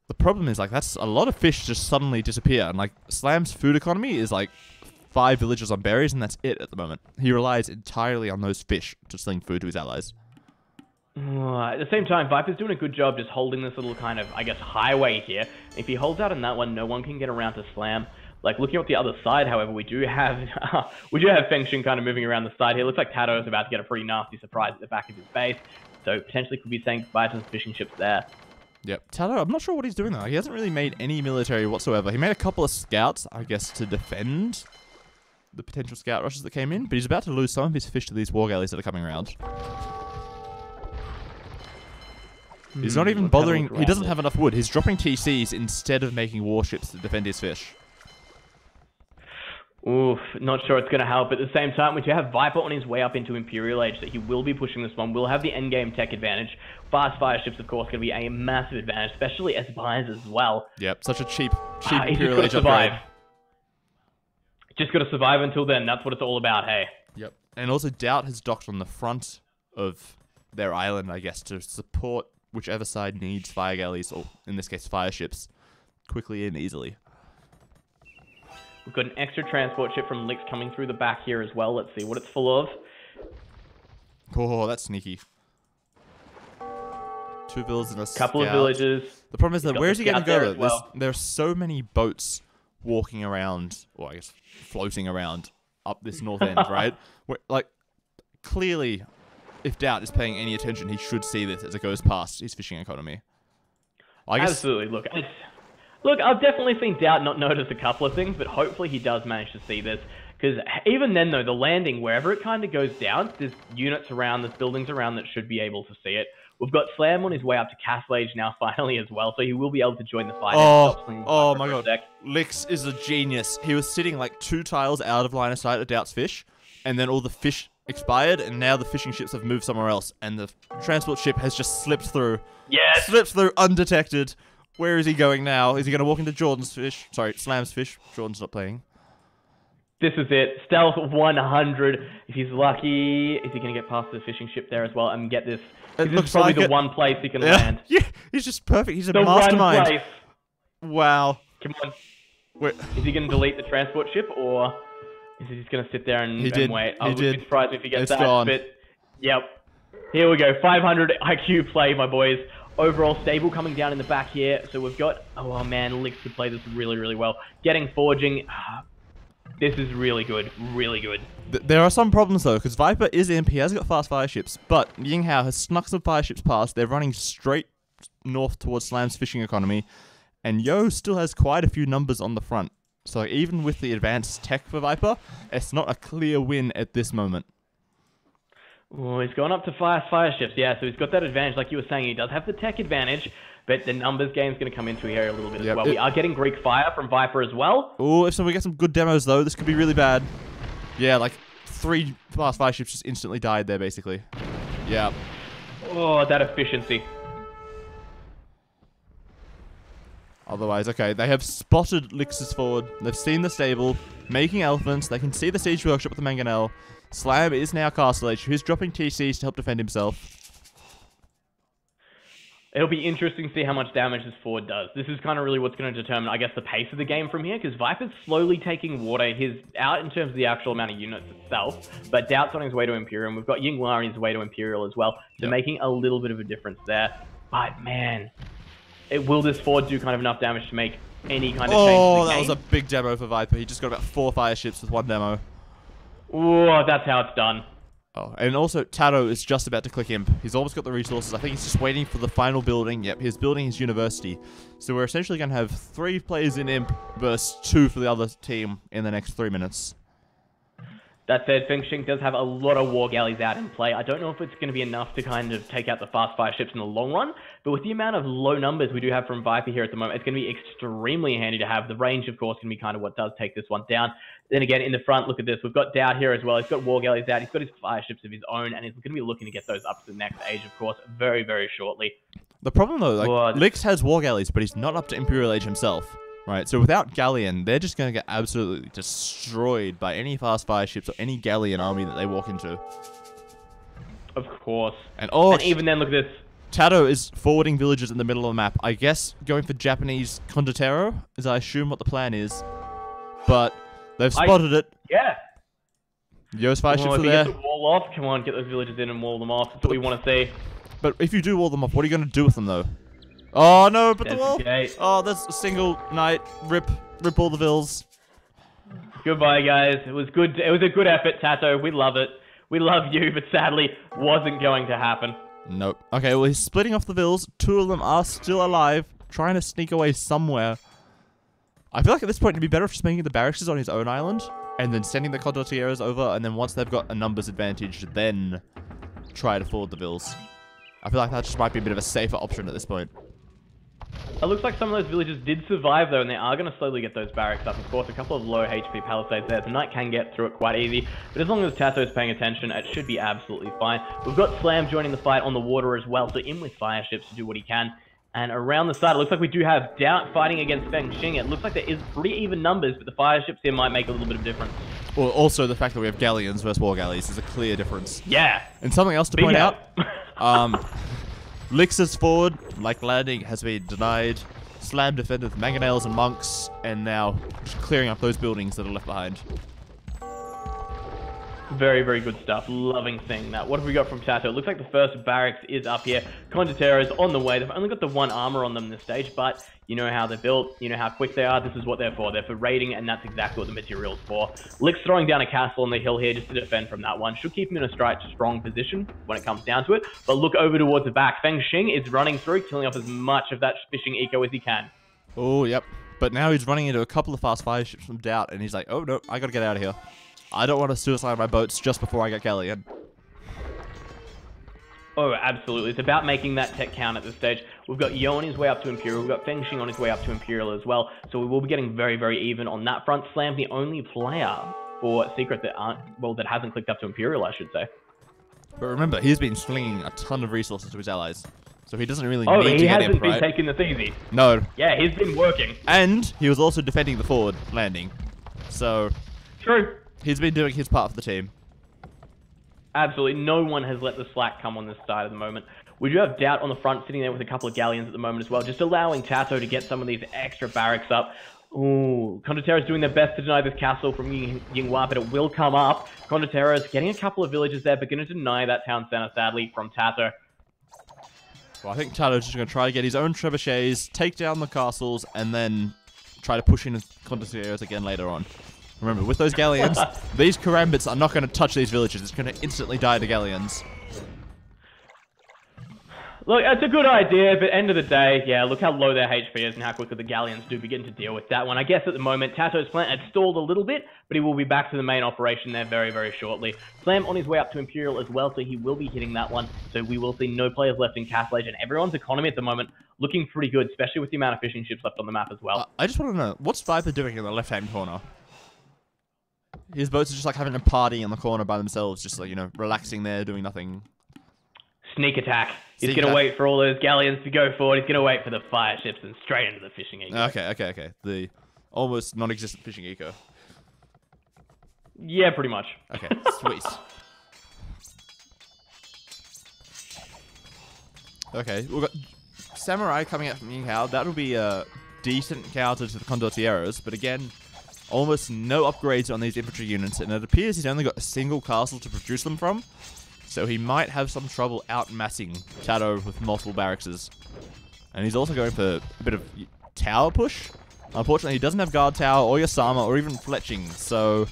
the problem is, like, that's a lot of fish just suddenly disappear. And, like, Slam's food economy is, like, 5 villages on berries, and that's it at the moment. He relies entirely on those fish to sling food to his allies. At the same time, Viper's doing a good job just holding this little kind of, I guess, highway here. If he holds out on that one, no one can get around to Slam. Like, looking at the other side, however, we do have Fengxing kind of moving around the side here. Looks like Tato is about to get a pretty nasty surprise at the back of his base. So, potentially could be saying goodbye to the fishing ships there. Yep. Tato, I'm not sure what he's doing, though. He hasn't really made any military whatsoever. He made a couple of scouts, I guess, to defend the potential scout rushes that came in. But he's about to lose some of his fish to these war galleys that are coming around. He's not even bothering. He doesn't have enough wood. He's dropping TCs instead of making warships to defend his fish. Oof, not sure it's going to help. At the same time, we do have Viper on his way up into Imperial Age, so he will be pushing this one. We'll have the endgame tech advantage. Fast fire ships, of course, going to be a massive advantage, especially as buys as well. Yep, such a cheap Imperial Age survive. upgrade. Just got to survive until then. That's what it's all about, hey? Yep. And also, Doubt has docked on the front of their island, I guess, to support whichever side needs fire galleys, or in this case, fire ships, quickly and easily. We've got an extra transport ship from Lix coming through the back here as well. Let's see what it's full of. Oh, that's sneaky. 2 villas and a Couple scout. of villages. The problem is that where is he going to go? Well. There are so many boats walking around, or I guess floating around up this north end, right? Like, clearly, if Doubt is paying any attention, he should see this as it goes past his fishing economy. I guess, absolutely. Look, I've definitely seen Doubt not notice a couple of things, but hopefully he does manage to see this. Because even then, though, the landing, wherever it kind of goes down, there's units around, there's buildings around that should be able to see it. We've got Slam on his way up to Castle Age now, finally, as well, so he will be able to join the fight. Oh my god. Lix is a genius. He was sitting like 2 tiles out of line of sight of Doubt's fish, and then all the fish expired, and now the fishing ships have moved somewhere else, and the transport ship has just slipped through. Yes! Slipped through undetected. Where is he going now? Is he going to walk into Jordan's fish? Sorry, Slam's fish. Jordan's not playing. This is it. Stealth 100. If he's lucky, is he going to get past the fishing ship there as well and get this? This is probably the one place he can land. Yeah, he's just perfect. He's a mastermind. One place. Wow. Come on. Wait. Is he going to delete the transport ship, or is he just going to sit there and wait? I would be surprised if he gets that. Gone. But, yep. Here we go. 500 IQ play, my boys. Overall stable coming down in the back here. So we've got, oh man, Lix could play this really, really well. Getting forging. This is really good. Really good. There are some problems though, because Viper is imp. He has got fast fire ships, but Yinghao has snuck some fire ships past. They're running straight north towards Slam's fishing economy, and Yo still has quite a few numbers on the front. So even with the advanced tech for Viper, it's not a clear win at this moment. Oh, he's gone up to fire ships, yeah, so he's got that advantage. Like you were saying, he does have the tech advantage, but the numbers game's going to come into here a little bit as well. We are getting Greek fire from Viper as well. Oh, if we get some good demos, though, this could be really bad. Yeah, like 3 fast fire ships just instantly died there, basically. Yeah. Oh, that efficiency. Otherwise, okay, they have spotted Lix's forward. They've seen the stable, making elephants. They can see the siege workshop with the mangonel. Slam is now Castle Age, who's dropping TCs to help defend himself. It'll be interesting to see how much damage this forward does. This is kind of really what's going to determine, I guess, the pace of the game from here, because Viper's slowly taking water. He's out in terms of the actual amount of units itself, but Doubt's on his way to Imperial, and we've got Yingwa on his way to Imperial as well, so making a little bit of a difference there. But, man, will this forward do kind of enough damage to make any kind of change to the game? Oh, that was a big demo for Viper. He just got about 4 fire ships with 1 demo. Oh, that's how it's done. Oh, and also Tato is just about to click imp. He's almost got the resources. I think he's just waiting for the final building. Yep, he's building his university. So we're essentially going to have 3 players in imp versus 2 for the other team in the next 3 minutes. That said, Feng Xing does have a lot of war galleys out in play. I don't know if it's going to be enough to kind of take out the fast fire ships in the long run, but with the amount of low numbers we do have from Viper here at the moment, it's going to be extremely handy to have. The range, of course, can be kind of what does take this one down. Then again, in the front, look at this. We've got Dowd here as well. He's got war galleys out. He's got his fire ships of his own, and he's going to be looking to get those up to the next age, of course, very, very shortly. The problem, though, like, Lix has war galleys, but he's not up to Imperial Age himself. Right, so without Galleon, they're just going to get absolutely destroyed by any fast fire ships or any Galleon army that they walk into. Of course. And even then, look at this. Tato is forwarding villages in the middle of the map. I guess going for Japanese Condottiero is, I assume, what the plan is. But they've spotted it. Yeah. Yo's fire ships are there. there. Get the wall off. Come on, get those villages in and wall them off. That's what we want to see. But if you do wall them off, what are you going to do with them, though? Oh no, but the wall! Okay. Oh, that's a single knight. Rip all the vills. Goodbye, guys. It was good. It was a good effort, Tato. We love it. We love you, but sadly, wasn't going to happen. Nope. Okay, well, he's splitting off the vills. 2 of them are still alive, trying to sneak away somewhere. I feel like at this point it'd be better if just making the barracks on his own island, and then sending the Condottieros over, and then once they've got a numbers advantage, then try to forward the vills. I feel like that just might be a bit of a safer option at this point. It looks like some of those villages did survive, though, and they are going to slowly get those barracks up. Of course, a couple of low HP palisades there. The knight can get through it quite easy, but as long as Tato's paying attention, it should be absolutely fine. We've got Slam joining the fight on the water as well, so in with fire ships to do what he can. And around the side, it looks like we do have Doubt fighting against Feng Xing. It looks like there is pretty even numbers, but the fire ships here might make a little bit of difference. Well, also the fact that we have galleons versus war galleys is a clear difference. Yeah. And something else to point out. Lix's forward, like landing, has been denied. Slam defended with mangonels and monks, and now just clearing up those buildings that are left behind. Very, very good stuff. Loving seeing that. What have we got from Tato? It looks like the first barracks is up here. Condottiero is on the way. They've only got the 1 armor on them this stage, but you know how they're built. You know how quick they are. This is what they're for. They're for raiding, and that's exactly what the material's for. Lix throwing down a castle on the hill here just to defend from that one. Should keep him in a strong position when it comes down to it. But look over towards the back. Feng Xing is running through, killing off as much of that fishing eco as he can. Oh, yep. But now he's running into a couple of fast fire ships from Doubt, and he's like, oh, no, I gotta get out of here. I don't want to suicide my boats just before I get Galleon. Oh, absolutely. It's about making that tech count at this stage. We've got Yo on his way up to Imperial. We've got Feng Xing on his way up to Imperial as well. So we will be getting very, very even on that front. Slam's the only player for Secret that hasn't clicked up to Imperial, I should say. But remember, he's been slinging a ton of resources to his allies. So he doesn't really need to get he Imp, hasn't been right? taking this easy. No. Yeah, he's been working. And he was also defending the forward landing. So... True. He's been doing his part for the team. Absolutely. No one has let the slack come on this side at the moment. We do have Doubt on the front, sitting there with a couple of galleons at the moment as well, just allowing Tato to get some of these extra barracks up. Ooh, Condottiero's doing their best to deny this castle from Yinghua, but it will come up. Condottiero's getting a couple of villages there, but going to deny that town center, sadly, from Tato. Well, I think Tato's just going to try to get his own trebuchets, take down the castles, and then try to push in Condottiero's again later on. Remember, with those galleons, these karambits are not going to touch these villages. It's going to instantly die to galleons. Look, it's a good idea, but end of the day, yeah, look how low their HP is and how quickly the galleons do begin to deal with that one. I guess at the moment, Tato's plan had stalled a little bit, but he will be back to the main operation there very, very shortly. Slam on his way up to Imperial as well, so he will be hitting that one. So we will see no players left in Castle Age, and everyone's economy at the moment looking pretty good, especially with the amount of fishing ships left on the map as well. I just want to know, what's Viper doing in the left-hand corner? His boats are just like having a party in the corner by themselves, just like, you know, relaxing there, doing nothing. Sneak attack. He's going to wait for all those galleons to go forward. He's going to wait for the fire ships and straight into the fishing eco. Okay. The almost non-existent fishing eco. Yeah, pretty much. Okay, sweet. Okay, we've got Samurai coming out from Yinghao. That'll be a decent counter to the Condottieros, but again, almost no upgrades on these infantry units, and it appears he's only got a single castle to produce them from, so he might have some trouble outmassing Tato with multiple barracks. And he's also going for a bit of tower push. Unfortunately, he doesn't have guard tower or Yasama or even fletching, so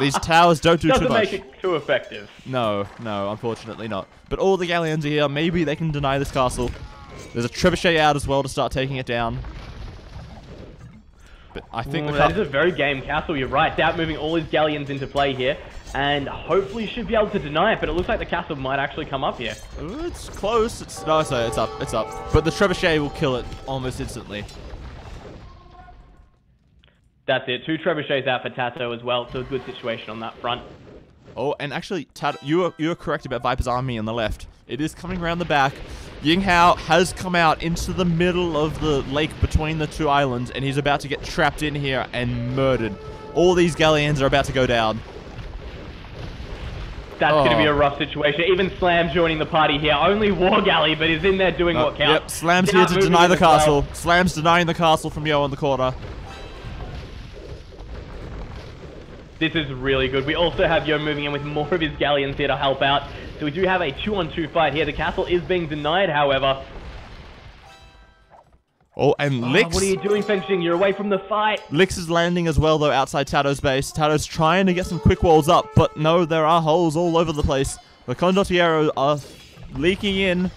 these towers don't do too much. Doesn't make it too effective. No, unfortunately not. But all the galleons are here. Maybe they can deny this castle. There's a trebuchet out as well to start taking it down. But I think that is a very game castle, you're right. Doubt moving all his galleons into play here, and hopefully should be able to deny it, but it looks like the castle might actually come up here. It's close. No, sorry, it's up. It's up. But the trebuchet will kill it almost instantly. That's it. 2 trebuchets out for Tato as well, so a good situation on that front. Oh, and actually, Tato, you are correct about Viper's army on the left. It is coming around the back. Ying Hao has come out into the middle of the lake between the 2 islands, and he's about to get trapped in here and murdered. All these galleons are about to go down. That's going to be a rough situation. Even Slam joining the party here. Only War Galley, but he's in there doing what counts. Yep, Slam's here to deny the castle. Slam's denying the castle from Yo in the corner. This is really good. We also have Yo moving in with more of his galleons here to help out. So we do have a 2-on-2 fight here. The castle is being denied, however. Oh, and Lix. What are you doing, Feng Xing? You're away from the fight. Lix is landing as well, though, outside Tato's base. Tato's trying to get some quick walls up, but no, there are holes all over the place. The Condottiero are leaking in.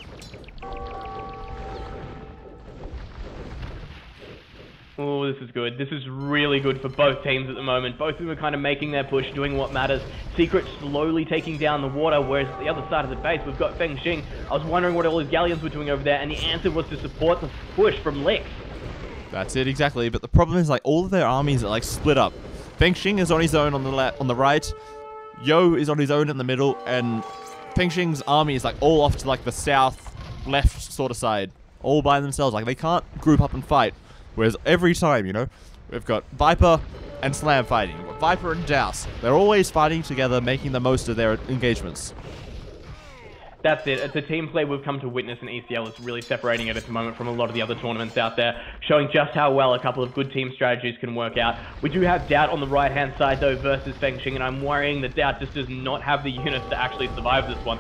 Oh, this is good. This is really good for both teams at the moment. Both of them are kind of making their push, doing what matters. Secret slowly taking down the water, whereas at the other side of the base, we've got Feng Xing. I was wondering what all his galleons were doing over there, and the answer was to support the push from Lix. That's it, exactly. But the problem is, like, all of their armies are, like, split up. Feng Xing is on his own on the right. Yo is on his own in the middle, and Feng Xing's army is, like, all off to, like, the south, left sort of side. All by themselves. Like, they can't group up and fight. Whereas every time, you know, we've got Viper and Slam fighting. We've got Viper and Douse. They're always fighting together, making the most of their engagements. That's it. It's a team play we've come to witness, and ECL is really separating it at the moment from a lot of the other tournaments out there, showing just how well a couple of good team strategies can work out. We do have Doubt on the right-hand side, though, versus Feng Xing, and I'm worrying that Doubt just does not have the units to actually survive this one.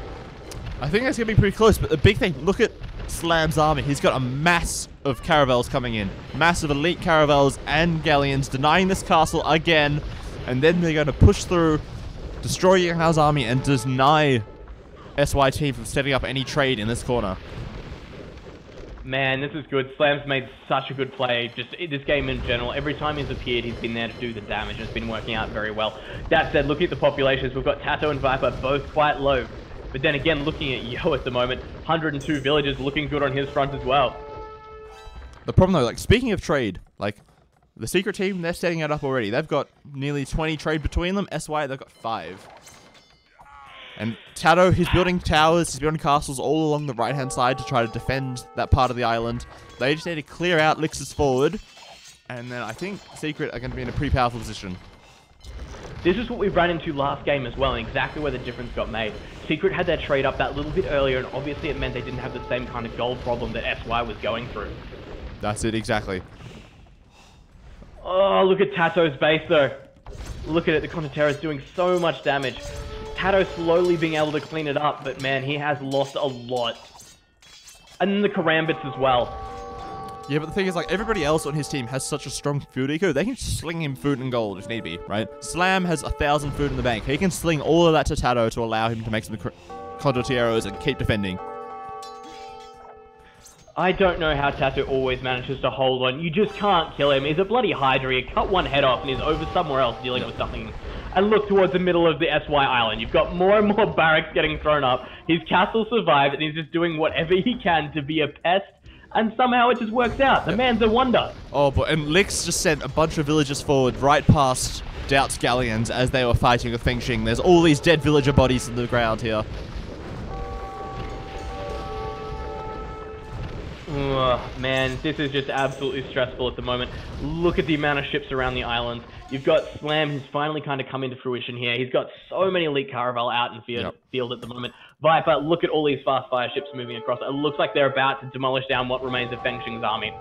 I think that's going to be pretty close, but the big thing, look at Slam's army. He's got a mass of caravels coming in. Massive elite caravels and galleons denying this castle again, and then they're going to push through, destroy Ying Hao's army, and deny SYT from setting up any trade in this corner. Man, this is good. Slam's made such a good play. Just this game in general, every time he's appeared, he's been there to do the damage. It's been working out very well. That said, looking at the populations, we've got Tato and Viper both quite low. But then again, looking at Yo at the moment, 102 villages looking good on his front as well. The problem though, like, speaking of trade, like, the Secret team, they're setting it up already. They've got nearly 20 trade between them. SY, they've got 5. And Tato, he's building towers, he's building castles all along the right-hand side to try to defend that part of the island. They just need to clear out Lix's forward. And then I think Secret are going to be in a pretty powerful position. This is what we ran into last game as well, and exactly where the difference got made. Secret had their trade up that little bit earlier, and obviously it meant they didn't have the same kind of gold problem that SY was going through. That's it, exactly. Oh, look at Tato's base, though. Look at it, the Condottiero is doing so much damage. Tato slowly being able to clean it up, but man, he has lost a lot. And then the Karambits as well. Yeah, but the thing is, like, everybody else on his team has such a strong food eco, they can sling him food and gold if need be, right? Slam has 1,000 food in the bank. He can sling all of that to Tato to allow him to make some Condottieros and keep defending. I don't know how Tato always manages to hold on. You just can't kill him. He's a bloody Hydra. You cut one head off and he's over somewhere else dealing with something. And look towards the middle of the SY island. You've got more and more barracks getting thrown up. His castle survived and he's just doing whatever he can to be a pest. And somehow it just works out. The man's a wonder. Oh, but and Lix just sent a bunch of villagers forward right past Doubt's galleons as they were fighting with Feng Xing. There's all these dead villager bodies in the ground here. Man, this is just absolutely stressful at the moment. Look at the amount of ships around the island. You've got Slam, who's finally kind of come into fruition here. He's got so many elite caravel out in field at the moment. Viper, look at all these fast fire ships moving across. It looks like they're about to demolish down what remains of Feng Xing's army.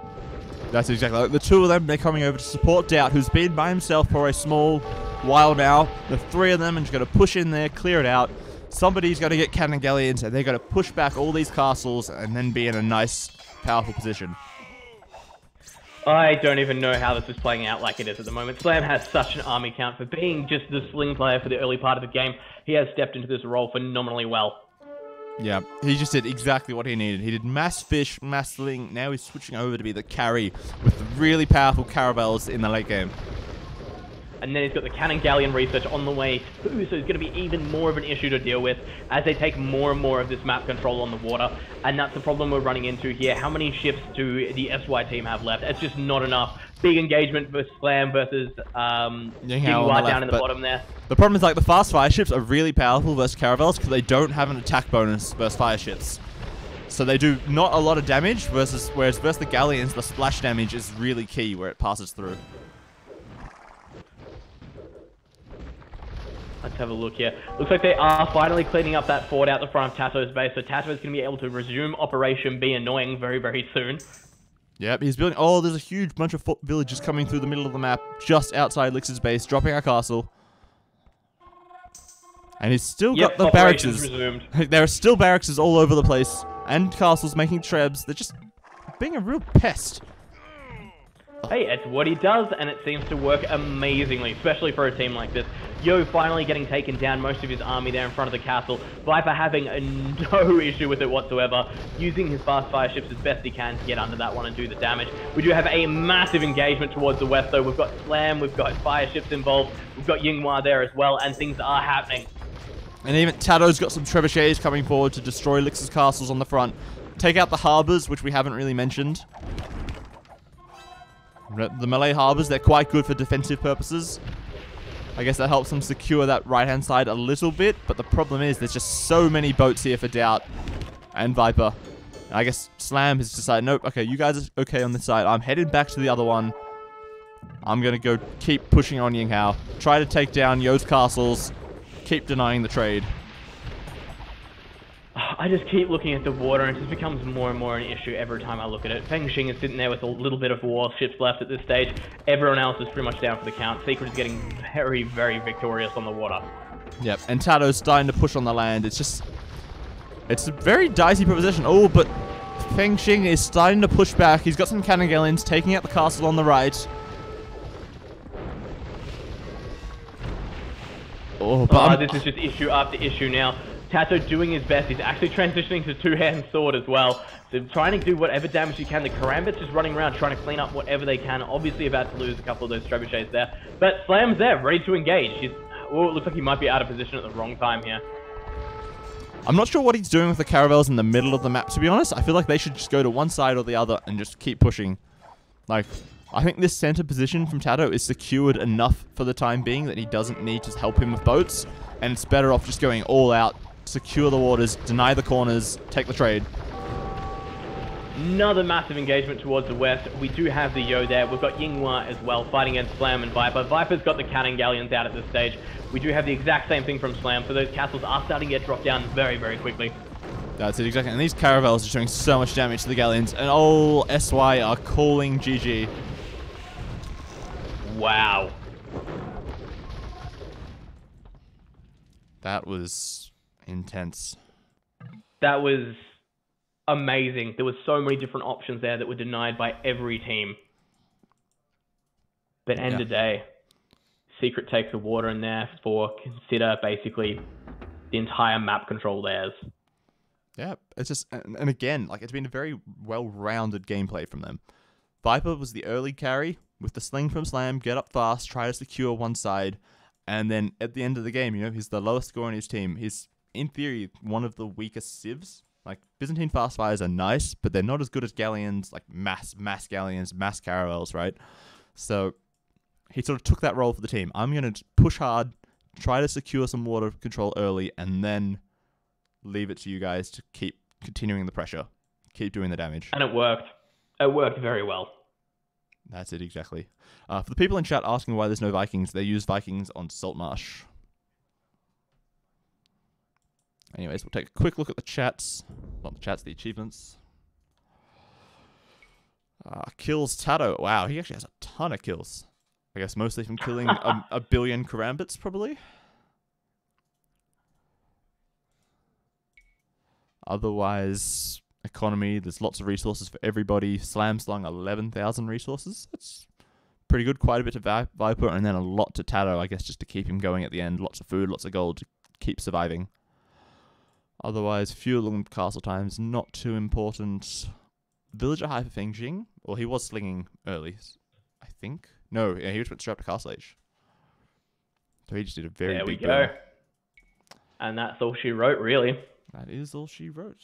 That's exactly like the two of them. They're coming over to support Doubt, who's been by himself for a small while now. The three of them are just going to push in there, clear it out. Somebody's going to get cannon galleons, and they're going to push back all these castles and then be in a nice, powerful position. I don't even know how this is playing out like it is at the moment. Slam has such an army count. For being just the sling player for the early part of the game, he has stepped into this role phenomenally well. Yeah, he just did exactly what he needed. He did mass fish, mass sling. Now he's switching over to be the carry with the really powerful caravels in the late game. And then he's got the cannon galleon research on the way too, so it's going to be even more of an issue to deal with as they take more and more of this map control on the water. And that's the problem we're running into here. How many ships do the SY team have left? It's just not enough. Big engagement versus Slam versus Jinghua down in the bottom there. The problem is, like, the fast fire ships are really powerful versus caravels because they don't have an attack bonus versus fire ships. So they do not a lot of damage whereas versus the galleons, the splash damage is really key where it passes through. Let's have a look here. Looks like they are finally cleaning up that fort out the front of Tato's base, so Tato's going to be able to resume Operation Be Annoying very, very soon. Yep, he's building... Oh, there's a huge bunch of villages coming through the middle of the map, just outside Lix's base, dropping our castle. And he's still got the barracks. There are still barracks all over the place, and castles making trebs. They're just being a real pest. Hey, it's what he does, and it seems to work amazingly, especially for a team like this. Yo finally getting taken down, most of his army there in front of the castle. Viper having no issue with it whatsoever, using his fast fire ships as best he can to get under that one and do the damage. We do have a massive engagement towards the west, though. We've got Slam, we've got fire ships involved, we've got Yinghua there as well, and things are happening. And even Tato's got some trebuchets coming forward to destroy Lix's castles on the front. Take out the harbors, which we haven't really mentioned. The Malay harbors, they're quite good for defensive purposes. I guess that helps them secure that right-hand side a little bit, but the problem is there's just so many boats here for Doubt and Viper. And I guess Slam has decided, nope, okay, you guys are okay on this side. I'm headed back to the other one. I'm going to go keep pushing on Yinghao. Try to take down Yo's castles. Keep denying the trade. I just keep looking at the water, and it just becomes more and more an issue every time I look at it. Feng Xing is sitting there with a little bit of warships left at this stage. Everyone else is pretty much down for the count. Secret is getting very, very victorious on the water. Yep, and Tato's starting to push on the land. It's a very dicey proposition. Oh, but Feng Xing is starting to push back. He's got some cannon galleons taking out the castle on the right. Oh, but this is just issue after issue now. Tato doing his best. He's actually transitioning to two-hand sword as well. So trying to do whatever damage he can. The Karambit's just running around trying to clean up whatever they can. Obviously about to lose a couple of those trebuchets there. But Slam's there, ready to engage. It looks like he might be out of position at the wrong time here. I'm not sure what he's doing with the caravels in the middle of the map, to be honest. I feel like they should just go to one side or the other and just keep pushing. Like, I think this center position from Tato is secured enough for the time being that he doesn't need to help him with boats. And it's better off just going all out, secure the waters, deny the corners, take the trade. Another massive engagement towards the west. We do have the Yo there. We've got Yinghua as well, fighting against Slam and Viper. Viper's got the cannon galleons out at this stage. We do have the exact same thing from Slam, so those castles are starting to get dropped down very, very quickly. That's it, exactly. And these caravels are doing so much damage to the galleons, and all SY are calling GG. Wow. That was intense. That was amazing. There were so many different options there that were denied by every team. But end of day, Secret takes the water in there for consider basically the entire map control theirs. Yeah, it's just, and again, like, it's been a very well-rounded gameplay from them. Viper was the early carry with the sling from Slam, get up fast, try to secure one side, and then at the end of the game, you know, he's the lowest scorer in his team. He's, in theory, one of the weakest civs. Like, Byzantine fast fires are nice, but they're not as good as galleons, like mass galleons, mass caravels, right? So he sort of took that role for the team. I'm going to push hard, try to secure some water control early, and then leave it to you guys to keep continuing the pressure, keep doing the damage. And it worked. It worked very well. That's it, exactly. For the people in chat asking why there's no Vikings, they use Vikings on Saltmarsh. Anyways, we'll take a quick look at the chats. Not the chats, the achievements. Kills Tato. Wow, he actually has a ton of kills. I guess mostly from killing a billion Karambits, probably. Otherwise, economy, there's lots of resources for everybody. Slam slung 11,000 resources. That's pretty good. Quite a bit to Viper, and then a lot to Tato, I guess, just to keep him going at the end. Lots of food, lots of gold to keep surviving. Otherwise, Feudal and castle times, not too important. Villager hyperfinging. Well, he was slinging early, I think. No, yeah, he just went straight up to castle age. So he just did a very There we big go. boom. And that's all she wrote, really. That is all she wrote.